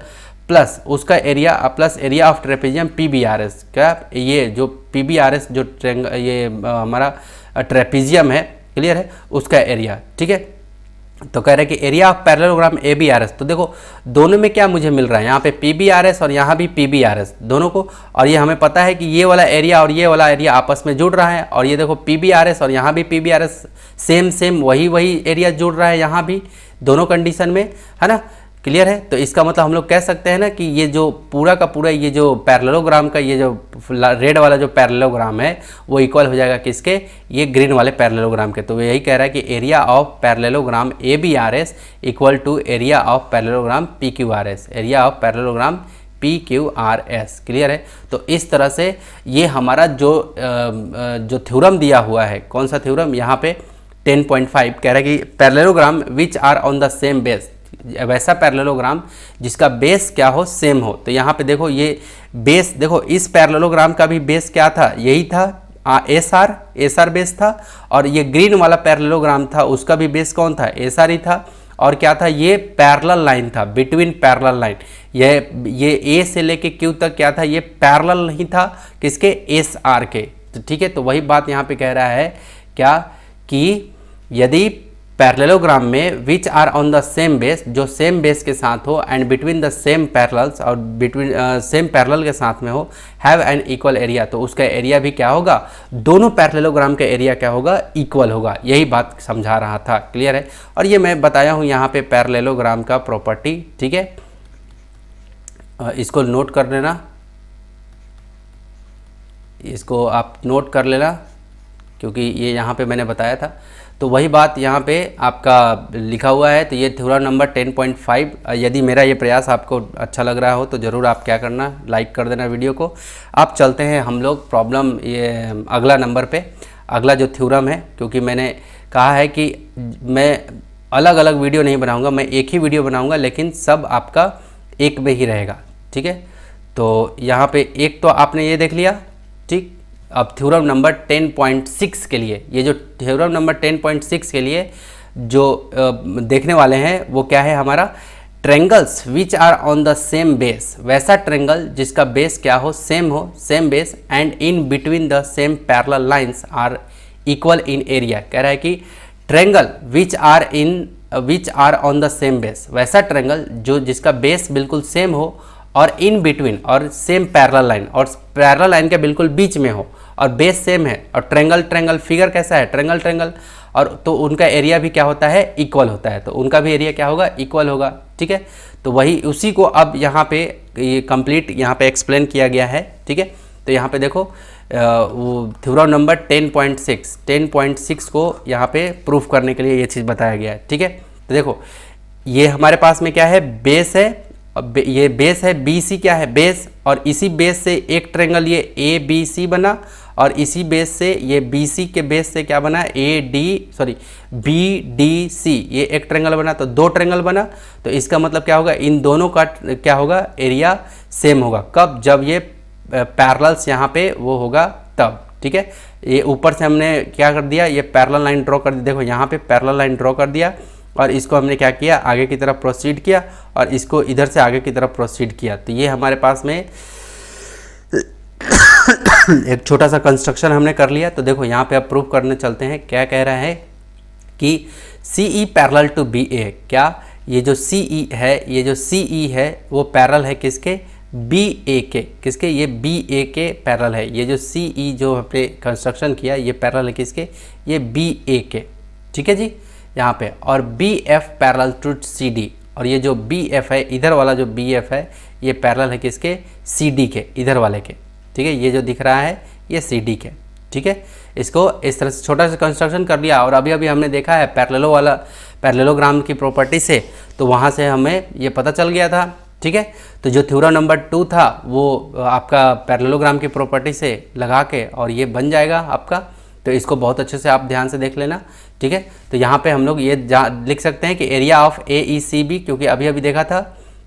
S1: प्लस उसका area plus area of trapezium PBRS, क्या ये जो PBRS जो ट्रायंगल ये हमारा ट्रेपेजियम है, क्लियर है, उसका एरिया। ठीक है, तो कह रहे हैं कि एरिया ऑफ पैरेललोग्राम ABRS, तो देखो दोनों में क्या मुझे मिल रहा है, यहाँ पे PBRS और यहाँ भी PBRS दोनों को, और ये हमें पता है कि ये वाला एरिया और ये वाला एरिया आपस में जुड़ रहा है, और ये देखो PBRS और यहाँ भी PBRS सेम वही एरिया जुड़ रहा है यहाँ भी, दोनों कंडीशन में, है ना। क्लियर है। तो इसका मतलब हम लोग कह सकते हैं ना कि ये जो पूरा का पूरा ये जो पैरेललोग्राम का ये जो रेड वाला जो पैरेललोग्राम है वो इक्वल हो जाएगा किसके, ये ग्रीन वाले पैरेललोग्राम के। तो यही कह रहा है कि area of parallelogram ABRS equal to area of parallelogram PQRS, area of parallelogram PQRS। Clear है। तो इस तरह से ये हमारा जो थ्योरम दिया हुआ है, कौन सा थ्योरम, यहाँ पे 10.5 कह रहा है कि parallelogram which are on the same base, वैसा पैरेललोग्राम जिसका बेस क्या हो, सेम हो। तो यहाँ पे देखो ये बेस, देखो इस पैरेललोग्राम का भी बेस क्या था, यही था एसआर बेस था, और ये ग्रीन वाला पैरेललोग्राम था उसका भी बेस कौन था, एसआर ही था, और क्या था, ये पैरेलल लाइन था, बिटवीन पैरेलल लाइन, ये ए से लेके क्यू तक क्या था, ये पैरेलल नहीं था किसके, एसआर के। तो ठीक है, तो वही बात यहाँ पे कह रहा है क्या, कि यदि पैरेललोग्राम में which are on the same base, जो सेम बेस के साथ हो, and between the same parallels, और बिटवीन सेम पैरेलल के साथ में हो, हैव एन इक्वल एरिया, तो उसका एरिया भी क्या होगा, दोनों पैरेललोग्राम का एरिया क्या होगा, इक्वल होगा। यही बात समझा रहा था। क्लियर है। और ये मैं बताया हूँ यहाँ पे पैरेललोग्राम का प्रॉपर्टी। ठीक है, इसको नोट कर लेना, इसको आप नोट कर लेना क्योंकि ये यहाँ पे मैंने बताया था। तो वही बात यहाँ पे आपका लिखा हुआ है। तो ये थ्योरम नंबर 10.5। यदि मेरा ये प्रयास आपको अच्छा लग रहा हो तो ज़रूर आप क्या करना, लाइक कर देना वीडियो को। आप चलते हैं हम लोग प्रॉब्लम ये अगला नंबर पे, अगला जो थ्योरम है, क्योंकि मैंने कहा है कि मैं अलग अलग वीडियो नहीं बनाऊँगा, मैं एक ही वीडियो बनाऊँगा, लेकिन सब आपका एक में ही रहेगा। ठीक है, तो यहाँ पे एक तो आपने ये देख लिया। ठीक, अब थ्योरम नंबर 10.6 के लिए, ये जो थ्योरम नंबर 10.6 के लिए जो देखने वाले हैं वो क्या है हमारा, triangles which are on the same base, वैसा ट्रेंगल जिसका बेस क्या हो, same base, and in between the same parallel lines are equal in area. कह रहा है कि triangle which are on the same base, वैसा ट्रेंगल जो जिसका बेस बिल्कुल सेम हो और इन बिटवीन और सेम पैरेलल लाइन, और पैरेलल लाइन के बिल्कुल बीच में हो और बेस सेम है, और ट्रेंगल फिगर कैसा है, ट्रेंगल, और तो उनका एरिया भी क्या होता है, इक्वल होता है। तो उनका भी एरिया क्या होगा, इक्वल होगा। ठीक है, तो वही उसी को अब यहाँ पे ये कंप्लीट यहाँ पे एक्सप्लेन किया गया है। ठीक है, तो यहाँ पे देखो वो थ्योरम नंबर 10.6 को यहाँ पे प्रूफ करने के लिए ये चीज़ बताया गया है। ठीक है, तो देखो ये हमारे पास में क्या है, बेस है, ये बेस है, BC क्या है, बेस, और इसी बेस से एक ट्रेंगल ये ABC बना, और इसी बेस से ये BC के बेस से क्या बना, BDC, ये एक ट्रेंगल बना, तो दो ट्रेंगल बना। तो इसका मतलब क्या होगा, इन दोनों का क्या होगा, एरिया सेम होगा। कब, जब ये पैरेलल्स यहाँ पे वो होगा तब। ठीक है, ये ऊपर से हमने क्या कर दिया, ये पैरेलल लाइन ड्रॉ कर दी, देखो यहाँ पे पैरेलल लाइन ड्रॉ कर दिया, और इसको हमने क्या किया, आगे की तरफ प्रोसीड किया, और इसको इधर से आगे की तरफ प्रोसीड किया। तो ये हमारे पास में एक छोटा सा कंस्ट्रक्शन हमने कर लिया। तो देखो यहाँ पे अब प्रूफ करने चलते हैं। क्या कह रहा है कि CE पैरेलल टू BA, क्या ये जो CE है वो पैरेलल है किसके, BA के, किसके, ये BA के पैरेलल है। ये जो CE जो हमने कंस्ट्रक्शन किया ये पैरेलल है किसके, ये BA के। ठीक है जी, यहाँ पे, और BF पैरेलल टू CD, और ये जो BF है, इधर वाला जो BF है ये पैरेलल है किसके, CD के, इधर वाले के। ठीक है, ये जो दिख रहा है ये CD के। ठीक है, इसको इस तरह से छोटा सा कंस्ट्रक्शन कर लिया, और अभी हमने देखा है पैरेललोग्राम की प्रॉपर्टी से, तो वहाँ से हमें ये पता चल गया था। ठीक है, तो जो थ्योरम नंबर 2 था वो आपका पैरेललोग्राम की प्रॉपर्टी से लगा के और ये बन जाएगा आपका। तो इसको बहुत अच्छे से आप ध्यान से देख लेना। ठीक है, तो यहाँ पे हम लोग ये लिख सकते हैं कि एरिया ऑफ AECB, क्योंकि अभी देखा था,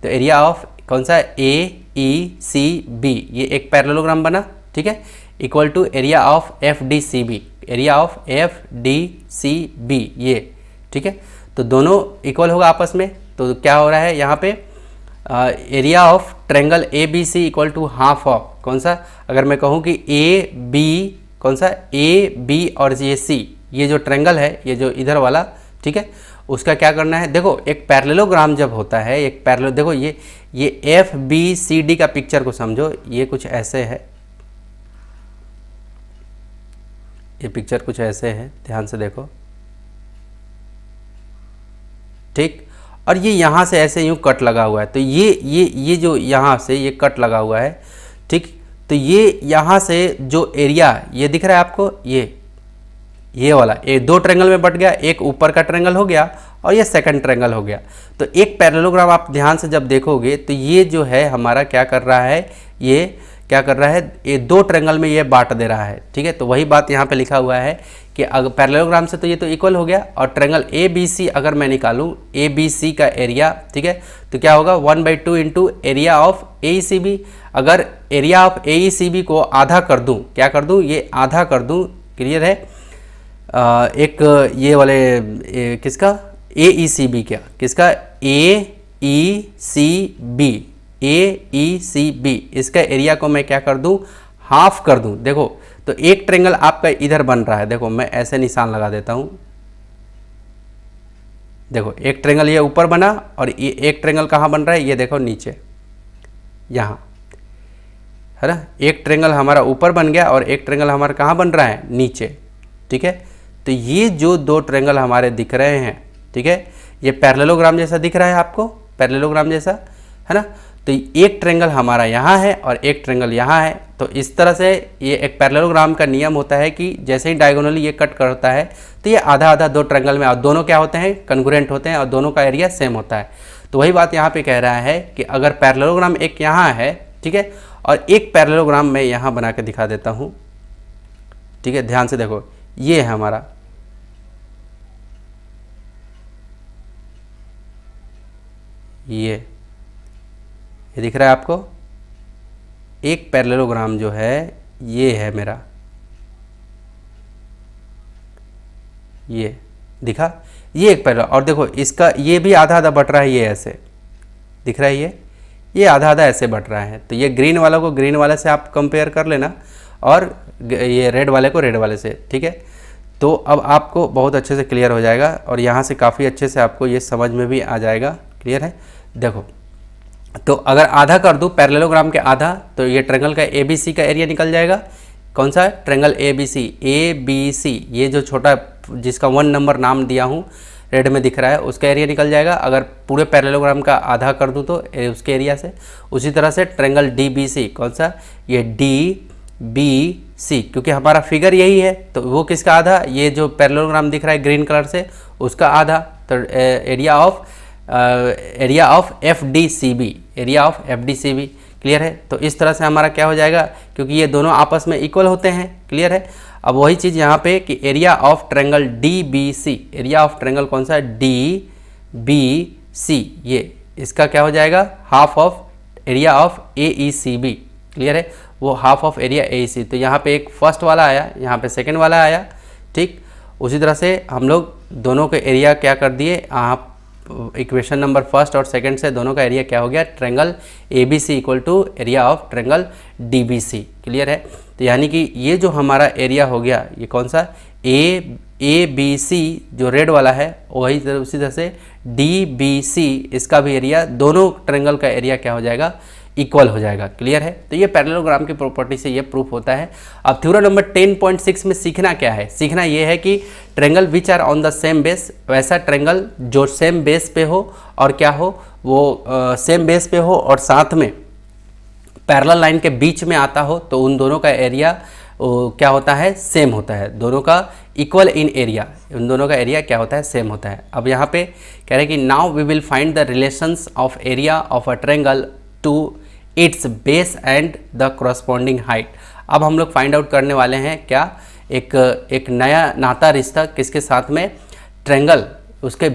S1: तो एरिया ऑफ कौन सा, AECB, ये एक पैरेललोग्राम बना। ठीक है, equal to area of FDCB, ये। ठीक है, तो दोनों इक्वल होगा आपस में। तो क्या हो रहा है यहाँ पे, area of triangle ABC equal to half of कौन सा, अगर मैं कहूँ कि AB, कौन सा, AB और ये C, ये जो ट्रेंगल है, ये जो इधर वाला, ठीक है, उसका क्या करना है। देखो एक पैरेललोग्राम जब होता है, एक पैरेलल, देखो ये FBCD का पिक्चर को समझो, ये कुछ ऐसे है, ये पिक्चर कुछ ऐसे है, ध्यान से देखो। ठीक, और ये यहाँ से ऐसे यूँ कट लगा हुआ है, तो ये जो यहाँ से ये कट लगा हुआ है। ठीक, तो ये यहाँ से जो एरिया ये दिख रहा है आपको, ये वाला, ये दो ट्रेंगल में बट गया, एक ऊपर का ट्रेंगल हो गया और ये सेकंड ट्रेंगल हो गया। तो एक पैरेललोग्राम आप ध्यान से जब देखोगे तो ये जो है हमारा क्या कर रहा है, ये क्या कर रहा है, ये दो ट्रेंगल में ये बांट दे रहा है। ठीक है, तो वही बात यहाँ पे लिखा हुआ है कि अगर पैरेललोग्राम से तो ये तो इक्वल हो गया, और ट्रेंगल ABC अगर मैं निकालूँ ABC का एरिया, ठीक है, तो क्या होगा 1/2 इंटू एरिया ऑफ AECB। अगर एरिया ऑफ AECB को आधा कर दूँ, क्या कर दूँ, ये आधा कर दूँ, क्लियर है। एक ये वाले किसका, AECB, क्या किसका, AECB, इसका एरिया को मैं क्या कर दूं, हाफ कर दूं। देखो तो एक ट्रेंगल आपका इधर बन रहा है, देखो मैं ऐसे निशान लगा देता हूं। देखो एक ट्रेंगल ये ऊपर बना और ये एक ट्रेंगल कहाँ बन रहा है, ये देखो नीचे, यहाँ है ना। एक ट्रेंगल हमारा ऊपर बन गया और एक ट्रेंगल हमारा कहाँ बन रहा है, नीचे। ठीक है, तो ये जो दो ट्रेंगल हमारे दिख रहे हैं, ठीक है, ये पैरेललोग्राम जैसा दिख रहा है आपको, पैरेललोग्राम जैसा है ना। तो एक ट्रायंगल हमारा यहाँ है और एक ट्रायंगल यहाँ है। तो इस तरह से ये एक पैरेललोग्राम का नियम होता है कि जैसे ही डायगोनली ये कट करता है तो ये आधा आधा दो ट्रायंगल में, और दोनों क्या होते हैं, कन्ग्रुएंट होते हैं और दोनों का एरिया सेम होता है। तो वही बात यहाँ पे कह रहा है कि अगर पैरेललोग्राम एक यहाँ है, ठीक है, और एक पैरेललोग्राम मैं यहाँ बना के दिखा देता हूँ, ठीक है, ध्यान से देखो, ये है हमारा, ये दिख रहा है आपको, एक पैरेललोग्राम जो है ये है मेरा, ये दिखा, ये एक पैरेलल, और देखो इसका ये भी आधा आधा बट रहा है, ये ऐसे दिख रहा है, ये आधा आधा ऐसे बट रहा है। तो ये ग्रीन वाला को ग्रीन वाले से आप कंपेयर कर लेना और ये रेड वाले को रेड वाले से, ठीक है। तो अब आपको बहुत अच्छे से क्लियर हो जाएगा और यहाँ से काफ़ी अच्छे से आपको ये समझ में भी आ जाएगा। क्लियर है? देखो, तो अगर आधा कर दूँ पैरेललोग्राम के आधा, तो ये ट्रायंगल का ABC का एरिया निकल जाएगा। कौन सा ट्रायंगल ABC, ये जो छोटा जिसका 1 नंबर नाम दिया हूँ रेड में दिख रहा है, उसका एरिया निकल जाएगा। अगर पूरे पैरेललोग्राम का आधा कर दूँ तो उसके एरिया से। उसी तरह से ट्रायंगल DBC, कौन सा, ये DBC, क्योंकि हमारा फिगर यही है तो वो किसका आधा, ये जो पैरेललोग्राम दिख रहा है ग्रीन कलर से उसका आधा। तो area of FDCB, area of FDCB। Clear है? तो इस तरह से हमारा क्या हो जाएगा, क्योंकि ये दोनों आपस में इक्वल होते हैं। क्लियर है? अब वही चीज़ यहाँ पे कि area of triangle DBC, area of triangle कौन सा, DBC, ये इसका क्या हो जाएगा, half of area of AECB। Clear है? वो हाफ ऑफ एरिया AEC। तो यहाँ पे एक फर्स्ट वाला आया, यहाँ पे सेकंड वाला आया, ठीक। उसी तरह से हम लोग दोनों के एरिया क्या कर दिए, आप इक्वेशन नंबर फर्स्ट और सेकंड से दोनों का एरिया क्या हो गया, triangle ABC equal to area of triangle DBC। Clear है? तो यानी कि ये जो हमारा एरिया हो गया, ये कौन सा, ABC जो रेड वाला है, वही उसी तरह से DBC, इसका भी एरिया, दोनों ट्रायंगल का एरिया क्या हो जाएगा, इक्वल हो जाएगा। क्लियर है? तो ये पैरेललोग्राम की प्रॉपर्टी से ये प्रूफ होता है। अब थ्योरम नंबर 10.6 में सीखना क्या है, सीखना ये है कि triangle which are on the same base, वैसा ट्रायंगल जो सेम बेस पे हो और क्या हो, वो सेम बेस पे हो और साथ में पैरेलल लाइन के बीच में आता हो, तो उन दोनों का एरिया क्या होता है, सेम होता है, दोनों का इक्वल इन एरिया, उन दोनों का एरिया क्या होता है, सेम होता है। अब यहाँ पे कह रहे हैं कि now we will find the relations of area of a triangle to its base and the corresponding height. अब हम लोग फाइंड आउट करने वाले हैं क्या, एक नया नाता रिश्ता किसके साथ में, ट्रायंगल, उसके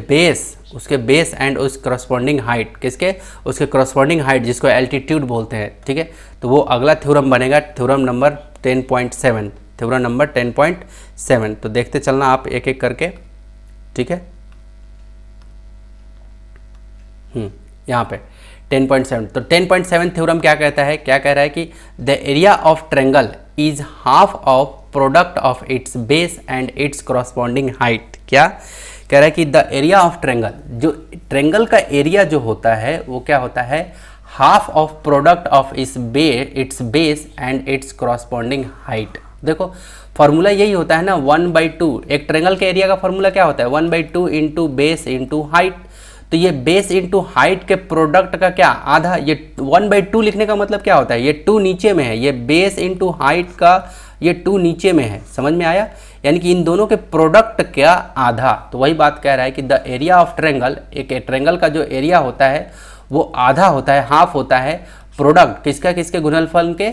S1: बेस एंड उस करस्पॉन्डिंग हाइट, किसके, उसके करस्पॉन्डिंग हाइट जिसको एल्टीट्यूड बोलते हैं। ठीक है? तो वो अगला थ्योरम बनेगा, थ्योरम नंबर 10.7, थ्योरम नंबर 10.7। तो देखते चलना आप एक एक करके। ठीक है? यहाँ पे 10.7, तो 10.7 थ्योरम क्या कहता है, क्या कह रहा है कि the area of triangle is half of product of its base and it's corresponding height. क्या कह रहा है कि द एरिया ऑफ ट्रायंगल, जो ट्रायंगल का एरिया जो होता है वो क्या होता है, half of product of its base and it's corresponding height. देखो फॉर्मूला यही होता है ना, 1/2, एक ट्रायंगल के एरिया का फॉर्मूला क्या होता है, 1/2 इंटू बेस इंटू हाइट। तो ये बेस इंटू हाइट के प्रोडक्ट का क्या, आधा। ये 1/2 लिखने का मतलब क्या होता है, ये 2 नीचे में है, ये बेस इंटू हाइट का ये 2 नीचे में है। समझ में आया? यानी कि इन दोनों के प्रोडक्ट क्या, आधा। तो वही बात कह रहा है कि द एरिया ऑफ ट्रायंगल, एक ट्रायंगल का जो एरिया होता है वो आधा होता है, हाफ होता है प्रोडक्ट किसका, किसके गुणनफल के,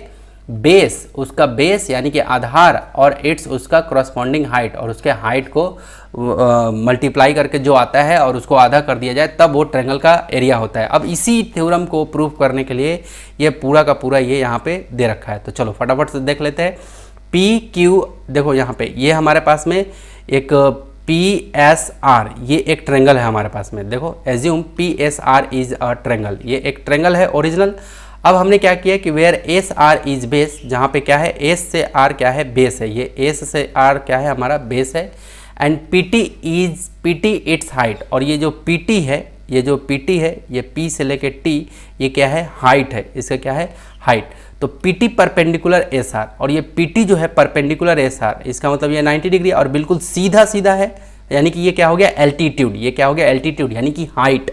S1: बेस, उसका बेस यानी कि आधार, और इट्स उसका करस्पॉन्डिंग हाइट, और उसके हाइट को मल्टीप्लाई करके जो आता है और उसको आधा कर दिया जाए, तब वो ट्रायंगल का एरिया होता है। अब इसी थ्योरम को प्रूव करने के लिए ये पूरा का पूरा ये यहाँ पे दे रखा है। तो चलो फटाफट से देख लेते हैं। PQ, देखो यहाँ पे ये हमारे पास में एक PSR, ये एक ट्रायंगल है हमारे पास में। देखो assume PSR is a triangle, ये एक ट्रायंगल है ओरिजिनल। अब हमने क्या किया कि वेयर SR इज बेस, जहाँ पे क्या है, S से R क्या है, बेस है, ये S से R क्या है, हमारा बेस है। एंड PT इट्स हाइट, और ये जो PT है, ये P से लेके T, ये क्या है, हाइट है, इसका क्या है, हाइट। तो PT परपेंडिकुलर SR, और ये PT जो है परपेंडिकुलर SR, इसका मतलब ये 90 डिग्री और बिल्कुल सीधा सीधा है, यानी कि ये क्या हो गया, एल्टीट्यूड, ये क्या हो गया, एल्टीट्यूड यानी कि हाइट।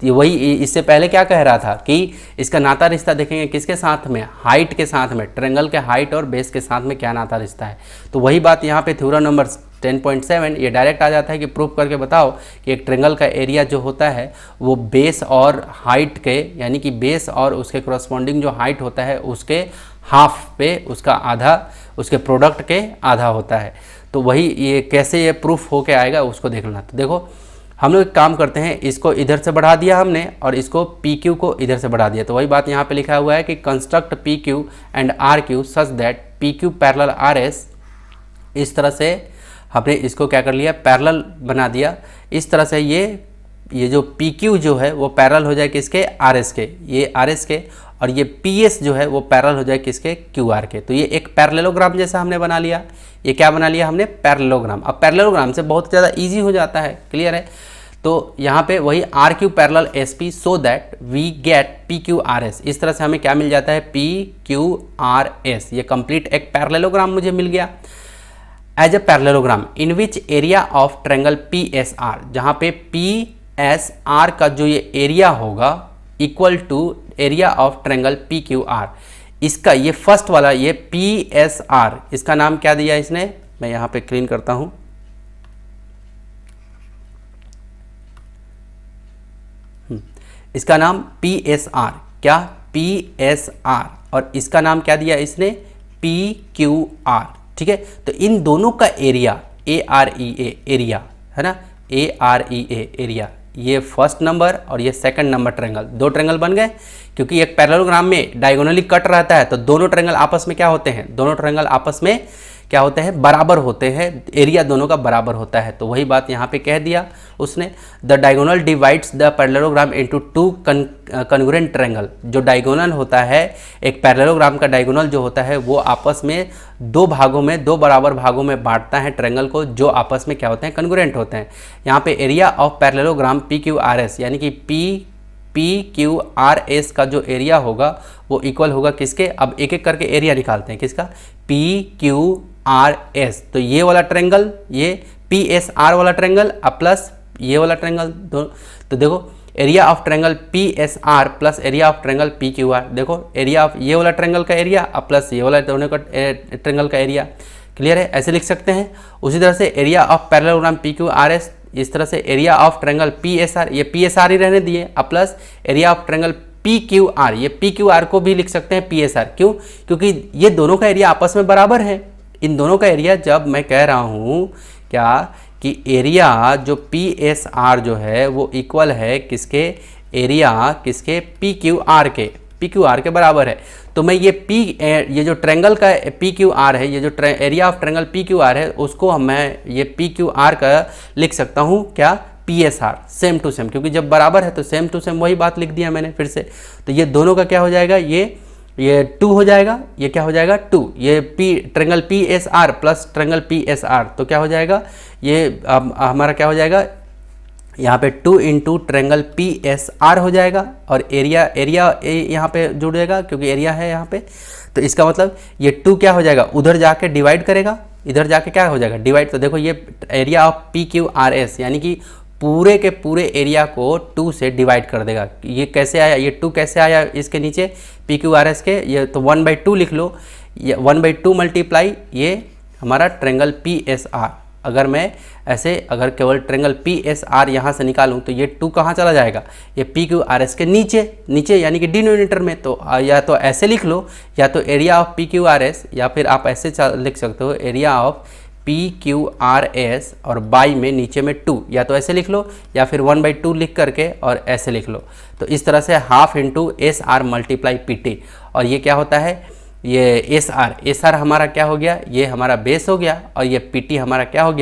S1: ये वही इससे पहले क्या कह रहा था कि इसका नाता रिश्ता देखेंगे किसके साथ में, हाइट के साथ में, ट्रायंगल के हाइट और बेस के साथ में क्या नाता रिश्ता है। तो वही बात यहाँ पे थ्योरम नंबर 10.7 ये डायरेक्ट आ जाता है कि प्रूफ करके बताओ कि एक ट्रायंगल का एरिया जो होता है वो बेस और हाइट के, यानी कि बेस और उसके करस्पॉन्डिंग जो हाइट होता है उसके हाफ पे, उसका आधा, उसके प्रोडक्ट के आधा होता है। तो वही ये कैसे ये प्रूफ होके आएगा उसको देखना। तो देखो हम लोग एक काम करते हैं, इसको इधर से बढ़ा दिया हमने और इसको पी क्यू को इधर से बढ़ा दिया। तो वही बात यहाँ पे लिखा हुआ है कि construct P Q and R Q such that P Q parallel R S. इस तरह से हमने इसको क्या कर लिया, पैरेलल बना दिया। इस तरह से ये जो पी क्यू जो है वो पैरेलल हो जाए किसके, आर एस के, ये आर एस के, और ये पी एस जो है वो पैरेलल हो जाए किसके, क्यू आर के। तो ये एक पैरेललोग्राम जैसा हमने बना लिया। ये क्या बना लिया हमने, पैरेललोग्राम। अब पैरेललोग्राम से बहुत ज़्यादा ईजी हो जाता है, क्लियर है। तो यहाँ पे वही R Q parallel S P so that we get P Q R S. इस तरह से हमें क्या मिल जाता है, पी क्यू आर एस। ये कंप्लीट एक पैरेललोग्राम मुझे मिल गया as a parallelogram in which area of triangle P S R, जहाँ पे पी एस आर का जो ये एरिया होगा equal to area of triangle P Q R. इसका ये फर्स्ट वाला ये पी एस आर, इसका नाम क्या दिया इसने, मैं यहाँ पे क्लीन करता हूँ। इसका नाम पी एस आर, क्या, पी एस आर, और इसका नाम क्या दिया इसने, पी क्यू आर। ठीक है, तो इन दोनों का area A R E A area है ना, A R E A area, ये फर्स्ट नंबर और ये सेकंड नंबर ट्रायंगल, दो ट्रायंगल बन गए। क्योंकि एक पैरेललोग्राम में डायगोनली कट रहता है तो दोनों ट्रायंगल आपस में क्या होते हैं, दोनों ट्रायंगल आपस में क्या होते हैं, बराबर होते हैं, एरिया दोनों का बराबर होता है। तो वही बात यहाँ पे कह दिया उसने, the diagonal divides the parallelogram into two congruent triangle. जो डायगोनल होता है, एक पैरेललोग्राम का डायगोनल जो होता है वो आपस में दो भागों में, दो बराबर भागों में बांटता है ट्रायंगल को, जो आपस में क्या होते हैं, कन्ग्रुएंट होते हैं। यहाँ पे area of parallelogram P Q R S, यानी कि पी क्यू आर एस का जो एरिया होगा वो इक्वल होगा किसके, अब एक एक करके एरिया निकालते हैं किसका, पी क्यू आर एस। तो ये वाला ट्रायंगल, ये पी एस आर वाला ट्रायंगल प्लस ये वाला ट्रायंगल, तो देखो area of triangle P S are plus area of triangle P Q are. देखो एरिया ऑफ ये वाला ट्रायंगल का एरिया प्लस ये वाला दोनों का ट्रायंगल का एरिया, क्लियर है, ऐसे लिख सकते हैं। उसी तरह से area of parallelogram P Q R S, इस तरह से area of triangle P S are, ये पी एस आर ही रहने दिए, plus area of triangle P Q are, ये पी क्यू आर को भी लिख सकते हैं पी एस आर। क्यों, क्योंकि ये दोनों का एरिया आपस में बराबर है। इन दोनों का एरिया, जब मैं कह रहा हूँ क्या कि एरिया जो पी एस आर जो है वो इक्वल है किसके, एरिया किसके, पी क्यू आर के, पी क्यू आर के बराबर है। तो मैं ये जो ट्रायंगल का पी क्यू आर है, ये जो area of triangle P Q are है, उसको मैं ये पी क्यू आर का लिख सकता हूँ क्या, P S R, same to same, क्योंकि जब बराबर है तो सेम टू सेम वही बात लिख दिया मैंने फिर से। तो ये दोनों का क्या हो जाएगा, ये 2 हो जाएगा, ये क्या हो जाएगा 2, ये triangle P S are plus triangle P S are, तो क्या हो जाएगा, ये हमारा क्या हो जाएगा, यहाँ पे 2 into triangle P S are हो जाएगा, और एरिया यहाँ पे जुड़ जाएगा क्योंकि एरिया है यहाँ पे। तो इसका मतलब ये 2 क्या हो जाएगा, उधर जाके डिवाइड करेगा, इधर जाके क्या हो जाएगा, डिवाइड। तो देखो ये area of P Q R S, यानी कि पूरे के पूरे एरिया को 2 से डिवाइड कर देगा। ये कैसे आया, ये 2 कैसे आया इसके नीचे पी क्यू आर एस के, ये तो 1/2 लिख लो, ये 1/2 मल्टीप्लाई ये हमारा ट्रायंगल पी एस आर। अगर मैं ऐसे अगर केवल ट्रायंगल पी एस आर यहाँ से निकालूँ तो ये 2 कहाँ चला जाएगा, ये पी क्यू आर एस के नीचे यानी कि डिनोमिनेटर में। तो या तो ऐसे लिख लो, या तो area of P Q R S, या फिर आप ऐसे लिख सकते हो area of P Q R S और बाई में नीचे में 2, या तो ऐसे लिख लो या फिर 1/2 लिख करके और ऐसे लिख लो। तो इस तरह से half into S R multiply P T, और ये क्या होता है, ये एस आर हमारा क्या हो गया, ये हमारा बेस हो गया, और ये पी टी हमारा क्या हो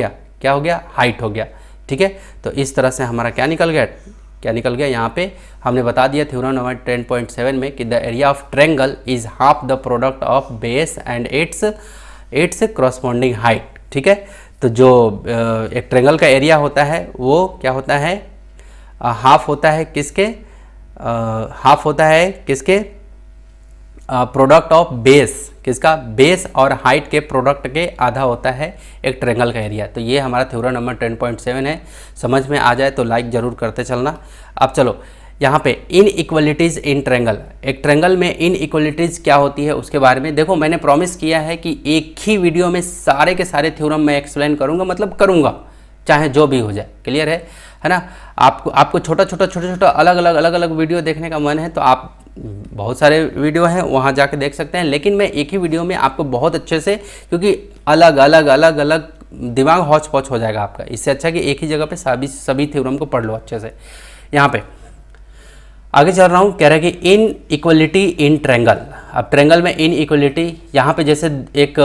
S1: गया, हाइट हो गया। ठीक है, तो इस तरह से हमारा क्या निकल गया यहाँ पे हमने बता दिया थ्योरम नंबर 10.7 में कि the area of triangle is half the product of base and it's corresponding height. ठीक है, तो जो एक ट्रायंगल का एरिया होता है वो क्या होता है, हाफ होता है किसके, प्रोडक्ट ऑफ बेस, किसका, बेस और हाइट के प्रोडक्ट के आधा होता है एक ट्रायंगल का एरिया। तो ये हमारा थ्योरम नंबर 10.7 है। समझ में आ जाए तो लाइक ज़रूर करते चलना। अब चलो यहाँ पे इन इक्वलिटीज़ इन ट्रेंगल, एक ट्रेंगल में इन इक्वलिटीज़ क्या होती है उसके बारे में देखो। मैंने प्रॉमिस किया है कि एक ही वीडियो में सारे के सारे थ्योरम मैं एक्सप्लेन करूँगा, मतलब करूँगा चाहे जो भी हो जाए। क्लियर है ना। आपको छोटा छोटा अलग अलग वीडियो देखने का मन है तो आप बहुत सारे वीडियो हैं वहाँ जाके देख सकते हैं, लेकिन मैं एक ही वीडियो में आपको बहुत अच्छे से, क्योंकि अलग अलग दिमाग हौच पौच हो जाएगा आपका, इससे अच्छा कि एक ही जगह पे सभी थ्योरम को पढ़ लो अच्छे से। यहाँ पे आगे चल रहा हूँ, कह रहा है कि इन इक्वलिटी इन ट्रेंगल। अब ट्रेंगल में इन इक्वलिटी, यहाँ पे जैसे एक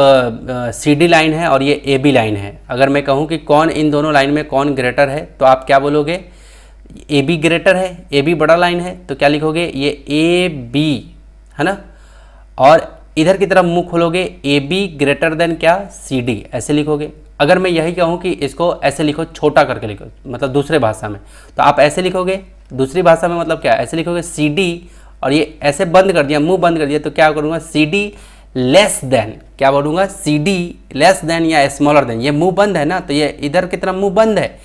S1: CD लाइन है और ये AB लाइन है। अगर मैं कहूँ कि कौन इन दोनों लाइन में कौन ग्रेटर है तो आप क्या बोलोगे, AB ग्रेटर है, AB बड़ा लाइन है तो क्या लिखोगे, ये AB है ना। और इधर की तरफ मुंह खोलोगे, AB ग्रेटर देन क्या, CD, ऐसे लिखोगे। अगर मैं यही कहूँ कि इसको ऐसे लिखो, छोटा करके लिखो, मतलब दूसरे भाषा में, तो आप ऐसे लिखोगे। दूसरी भाषा में मतलब क्या, ऐसे लिखोगे CD, और ये ऐसे बंद कर दिया, मुंह बंद कर दिया, तो क्या करूँगा, CD लेस देन, क्या बोलूँगा, CD लेस देन या स्मॉलर देन। ये मुंह बंद है ना, तो ये इधर की तरफ मुंह बंद है,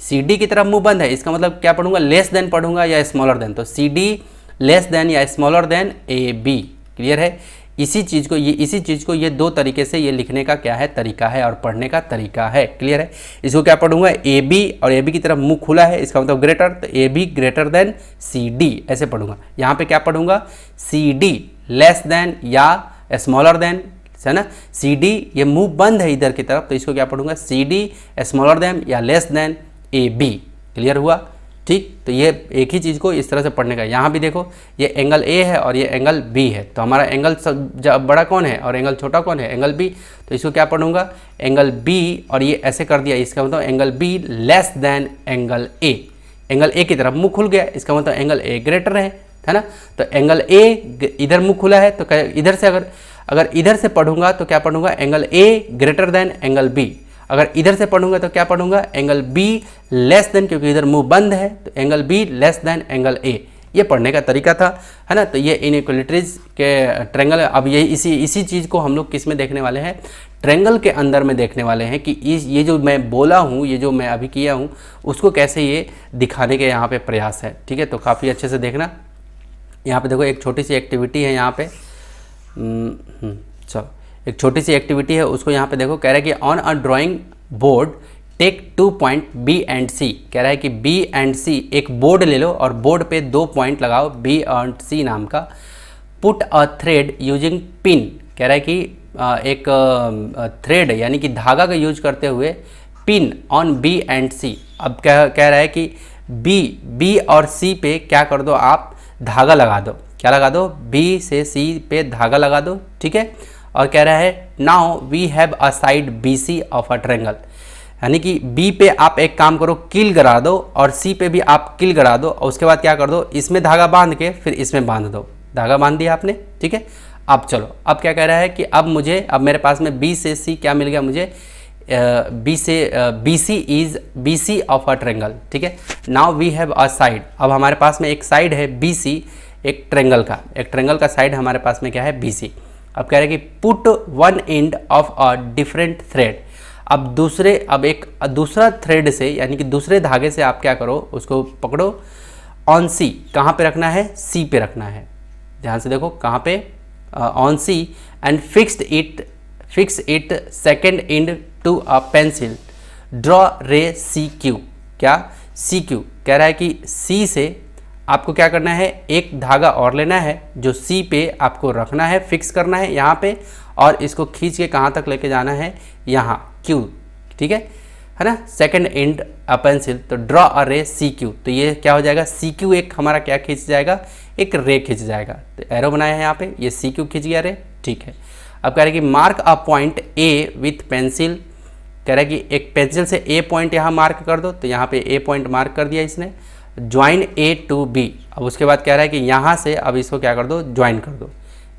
S1: CD की तरफ मुंह बंद है, इसका मतलब क्या पढ़ूंगा, लेस देन पढ़ूंगा या स्मॉलर देन। तो CD लेस देन या स्मॉलर देन AB। क्लियर है। इसी चीज़ को ये दो तरीके से ये लिखने का क्या है, तरीका है, और पढ़ने का तरीका है। क्लियर है। इसको क्या पढ़ूंगा, AB, और AB की तरफ मुंह खुला है, इसका मतलब ग्रेटर, तो AB ग्रेटर देन CD, ऐसे पढ़ूंगा। यहाँ पे क्या पढ़ूंगा, CD लेस देन या स्मॉलर देन, है ना। CD ये मुंह बंद है इधर की तरफ, तो इसको क्या पढ़ूंगा, CD स्मॉलर देन या लेस देन AB। क्लियर हुआ। ठीक, तो ये एक ही चीज़ को इस तरह से पढ़ने का। यहाँ भी देखो, ये एंगल A है और ये एंगल B है, तो हमारा एंगल बड़ा कौन है और एंगल छोटा कौन है, एंगल B। तो इसको क्या पढ़ूंगा, एंगल B, और ये ऐसे कर दिया, इसका मतलब angle B less than angle A। Angle A की तरफ मुंह खुल गया, इसका मतलब एंगल A ग्रेटर है ना। तो एंगल A इधर मुंह खुला है, तो इधर से अगर इधर से पढ़ूंगा तो क्या पढ़ूंगा, angle A greater than angle B। अगर इधर से पढ़ूंगा तो क्या पढ़ूंगा, एंगल B लेस देन, क्योंकि इधर मुंह बंद है, तो angle B less than angle A। ये पढ़ने का तरीका था, है ना। तो ये इनइक्वलिटीज के ट्रेंगल। अब ये इसी चीज़ को हम लोग किस में देखने वाले हैं, ट्रेंगल के अंदर में देखने वाले हैं कि ये जो मैं बोला हूँ, ये जो मैं अभी किया हूँ, उसको कैसे ये दिखाने के यहाँ पे प्रयास है। ठीक है, तो काफ़ी अच्छे से देखना। यहाँ पे देखो एक छोटी सी एक्टिविटी है यहाँ पे, चलो एक छोटी सी एक्टिविटी है, उसको यहाँ पे देखो। कह रहा है कि on a drawing board take 2 point B and C। कह रहा है कि B एंड C, एक बोर्ड ले लो और बोर्ड पे 2 पॉइंट लगाओ B एंड C नाम का। Put a thread using pin. कह रहा है कि एक थ्रेड यानी कि धागा का यूज करते हुए pin on B and C। अब कह रहा है कि B और C पे क्या कर दो, आप धागा लगा दो। क्या लगा दो, B से C पे धागा लगा दो। ठीक है। और कह रहा है now we have a side BC of a triangle, यानी कि B पे आप एक काम करो, कील गड़ा दो, और C पे भी आप कील गड़ा दो, और उसके बाद क्या कर दो, इसमें धागा बांध के फिर इसमें बांध दो। धागा बांध दिया आपने। ठीक है। अब चलो, अब क्या कह रहा है कि अब मेरे पास में B से C क्या मिल गया मुझे, BC ऑफ अ ट्रेंगल। ठीक है। Now we have a side, अब हमारे पास में एक साइड है BC, एक ट्रेंगल का साइड हमारे पास में क्या है, BC। अब कह रहे हैं कि put one end of a different thread. अब एक दूसरा थ्रेड से, यानी कि दूसरे धागे से आप क्या करो, उसको पकड़ो ऑन C। कहाँ पे रखना है, C पे रखना है। ध्यान से देखो कहाँ पे, on C, and fix it second end to a pencil, draw ray CQ। क्या, CQ। कह रहा है कि C से आपको क्या करना है, एक धागा और लेना है जो C पे आपको रखना है, फिक्स करना है यहाँ पे, और इसको खींच के कहाँ तक लेके जाना है, यहाँ Q। ठीक है ना। सेकंड एंड अ पेंसिल, तो ड्रॉ अ रे CQ। तो ये क्या हो जाएगा, CQ एक हमारा क्या खींच जाएगा, एक रे खींच जाएगा। तो एरो बनाया है यहाँ पे, ये CQ खींच गया रे। ठीक है। अब कह रहे हैं कि mark a point A with pencil. कह रहा है कि एक पेंसिल से A पॉइंट यहाँ मार्क कर दो, तो यहाँ पे A पॉइंट मार्क कर दिया इसने। Join A to B। अब उसके बाद कह रहा है कि यहाँ से अब इसको क्या कर दो, ज्वाइन कर दो।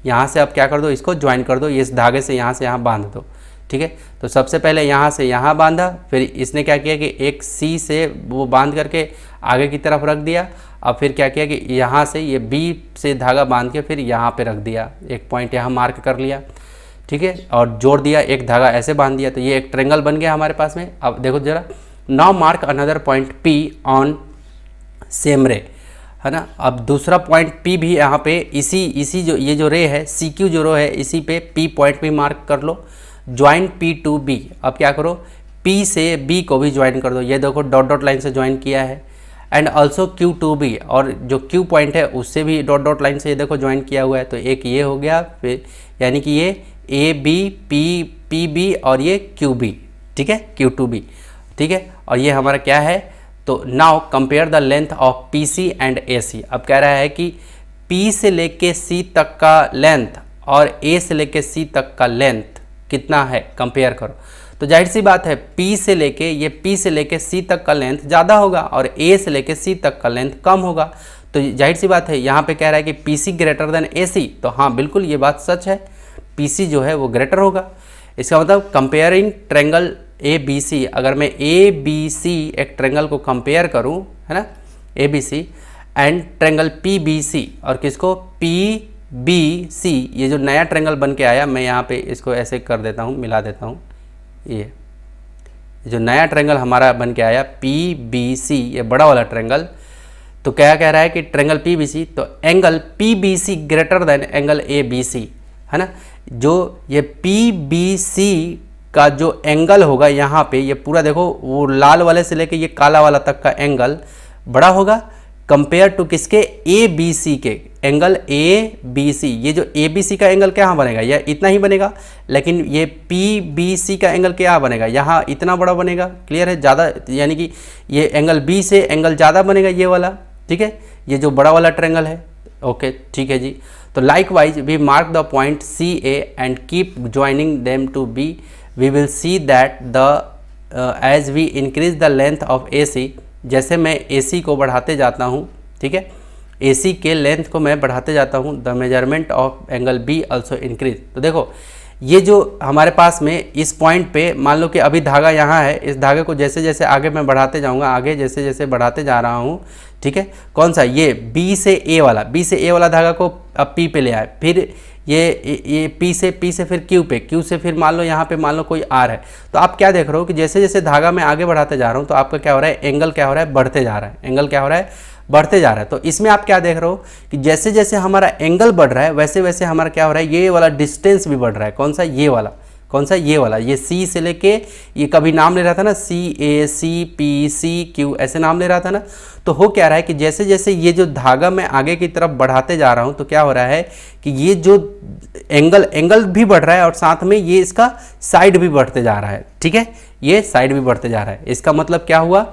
S1: यहाँ से अब क्या कर दो, इसको ज्वाइन कर दो, इस धागे से यहाँ बांध दो। ठीक है। तो सबसे पहले यहाँ से यहाँ बांधा, फिर इसने क्या किया कि एक C से वो बांध करके आगे की तरफ रख दिया। अब फिर क्या किया कि यहाँ से ये B से धागा बांध के फिर यहाँ पे रख दिया, एक पॉइंट यहाँ मार्क कर लिया। ठीक है। और जोड़ दिया, एक धागा ऐसे बांध दिया, तो ये एक ट्रेंगल बन गया हमारे पास में। अब देखो जरा, now mark another point P on same रे, है ना। अब दूसरा पॉइंट P भी यहाँ पे इसी जो ये जो रे है CQ जो रो है इसी पे P पॉइंट भी मार्क कर लो। ज्वाइन P टू B, अब क्या करो P से B को भी ज्वाइन कर दो, ये देखो डॉट डॉट लाइन से ज्वाइन किया है। And also Q to B, और जो Q पॉइंट है उससे भी डॉट डॉट लाइन से ये देखो ज्वाइन किया हुआ है। तो एक ये हो गया, फिर यानी कि ये AB PB और ये QB, ठीक है, Q टू B, ठीक है। और ये हमारा क्या है, तो now compare the length of PC and AC। अब कह रहा है कि P से लेके C तक का लेंथ और A से लेके C तक का लेंथ कितना है, कंपेयर करो। तो जाहिर सी बात है P से लेके C तक का लेंथ ज़्यादा होगा और A से लेके C तक का लेंथ कम होगा। तो जाहिर सी बात है यहाँ पे कह रहा है कि PC ग्रेटर देन AC, तो हाँ बिल्कुल ये बात सच है, PC जो है वो ग्रेटर होगा। इसका मतलब कंपेयरिंग ट्रेंगल ABC, अगर मैं ABC एक ट्रेंगल को कंपेयर करूं, है ना, ABC एंड ट्रेंगल PBC, और किसको PBC, ये जो नया ट्रेंगल बन के आया, मैं यहाँ पे इसको ऐसे कर देता हूँ, मिला देता हूँ, ये जो नया ट्रेंगल हमारा बन के आया PBC, ये बड़ा वाला ट्रेंगल, तो क्या कह रहा है कि ट्रेंगल PBC, तो angle PBC greater than angle ABC, है ना। जो ये PBC का जो एंगल होगा यहाँ पे, ये पूरा देखो वो लाल वाले से लेके ये काला वाला तक का एंगल बड़ा होगा कंपेयर टू किसके, ABC के एंगल ABC। ये जो ABC का एंगल क्या बनेगा, यह इतना ही बनेगा, लेकिन ये PBC का एंगल क्या बनेगा, यहाँ इतना बड़ा बनेगा। क्लियर है, ज़्यादा, यानी कि ये एंगल B से एंगल ज़्यादा बनेगा ये वाला, ठीक है, ये जो बड़ा वाला ट्रेंगल है। ओके ठीक है जी। तो likewise we mark the point CA and keep joining them to B, we will see that the as we increase the length of AC, जैसे मैं AC को बढ़ाते जाता हूँ, ठीक है, AC के लेंथ को मैं बढ़ाते जाता हूँ, the measurement of angle B also increase. तो देखो ये जो हमारे पास में इस पॉइंट पे, मान लो कि अभी धागा यहाँ है, इस धागे को जैसे जैसे आगे मैं बढ़ाते जाऊँगा, आगे जैसे जैसे बढ़ाते जा रहा हूँ, ठीक है, कौन सा, ये B से A वाला धागा को अब P पे ले आए, फिर ये P से फिर Q पे, Q से फिर मान लो यहाँ पे मान लो कोई R है। तो आप क्या देख रहे हो कि जैसे जैसे धागा मैं आगे बढ़ाते जा रहा हूँ तो आपका क्या हो रहा है, एंगल क्या हो रहा है, बढ़ते जा रहा है, एंगल क्या हो रहा है, बढ़ते जा रहा है। तो इसमें आप क्या देख रहे हो कि जैसे जैसे हमारा एंगल बढ़ रहा है वैसे वैसे हमारा क्या हो रहा है, ये वाला डिस्टेंस भी बढ़ रहा है। कौन सा, ये वाला, कौन सा, ये वाला, ये C से लेके, ये कभी नाम ले रहा था ना CA CP CQ ऐसे नाम ले रहा था ना। तो हो क्या रहा है कि जैसे जैसे ये जो धागा मैं आगे की तरफ बढ़ाते जा रहा हूँ तो क्या हो रहा है कि ये जो एंगल भी बढ़ रहा है और साथ में ये इसका साइड भी बढ़ते जा रहा है, ठीक है, ये साइड भी बढ़ते जा रहा है। इसका मतलब क्या हुआ,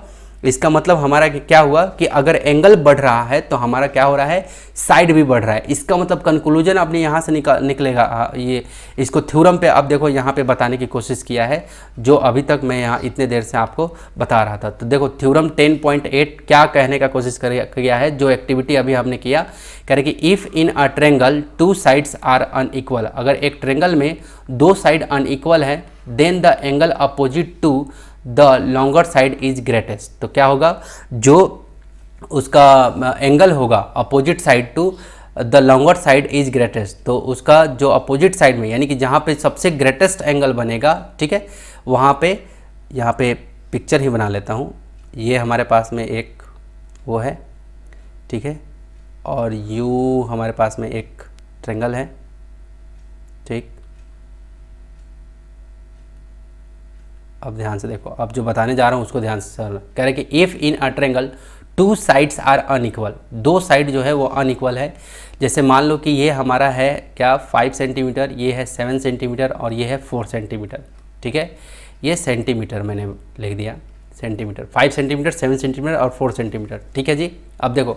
S1: इसका मतलब हमारा क्या हुआ कि अगर एंगल बढ़ रहा है तो हमारा क्या हो रहा है, साइड भी बढ़ रहा है। इसका मतलब कंक्लूजन अपने यहाँ से निकलेगा। ये इसको थ्योरम पे अब देखो यहाँ पे बताने की कोशिश किया है, जो अभी तक मैं यहाँ इतने देर से आपको बता रहा था। तो देखो थ्योरम 10.8 क्या कहने का कोशिश किया है, जो एक्टिविटी अभी हमने किया, कह रहे कि if in a triangle two sides are unequal, अगर एक ट्रेंगल में दो साइड अनइक्वल है, then the angle opposite to the longer side is greatest. तो क्या होगा, जो उसका एंगल होगा opposite side to the longer side is greatest, तो उसका जो अपोजिट साइड में, यानी कि जहाँ पे सबसे ग्रेटेस्ट एंगल बनेगा, ठीक है, वहाँ पे, यहाँ पे पिक्चर ही बना लेता हूँ। ये हमारे पास में एक वो है, ठीक है, और यू हमारे पास में एक ट्रेंगल है, ठीक। अब ध्यान से देखो, अब जो बताने जा रहा हूँ उसको ध्यान से सुनना। कह रहे कि if in a triangle two sides are unequal, दो साइड जो है वो अनइक्वल है। जैसे मान लो कि ये हमारा है क्या 5 सेंटीमीटर, ये है 7 सेंटीमीटर और ये है 4 सेंटीमीटर, ठीक है, ये सेंटीमीटर मैंने लिख दिया, सेंटीमीटर, 5 सेंटीमीटर 7 सेंटीमीटर और 4 सेंटीमीटर, ठीक है जी। अब देखो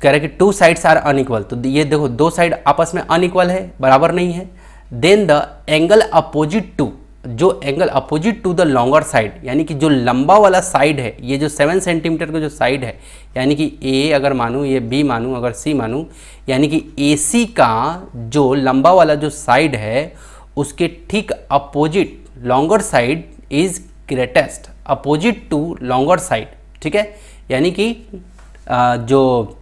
S1: कह रहे कि टू साइड्स आर अनइक्वल, तो ये देखो दो साइड आपस में अनइक्वल है, बराबर नहीं है। Then the angle opposite to, जो angle opposite to the longer side, यानी कि जो लंबा वाला साइड है, ये जो 7 सेंटीमीटर का जो साइड है, यानी कि A अगर मानूँ, ये B मानूँ, अगर C मानूँ, यानी कि AC का जो लंबा वाला जो साइड है उसके ठीक opposite longer side is greatest, opposite to longer side, ठीक है, यानी कि जो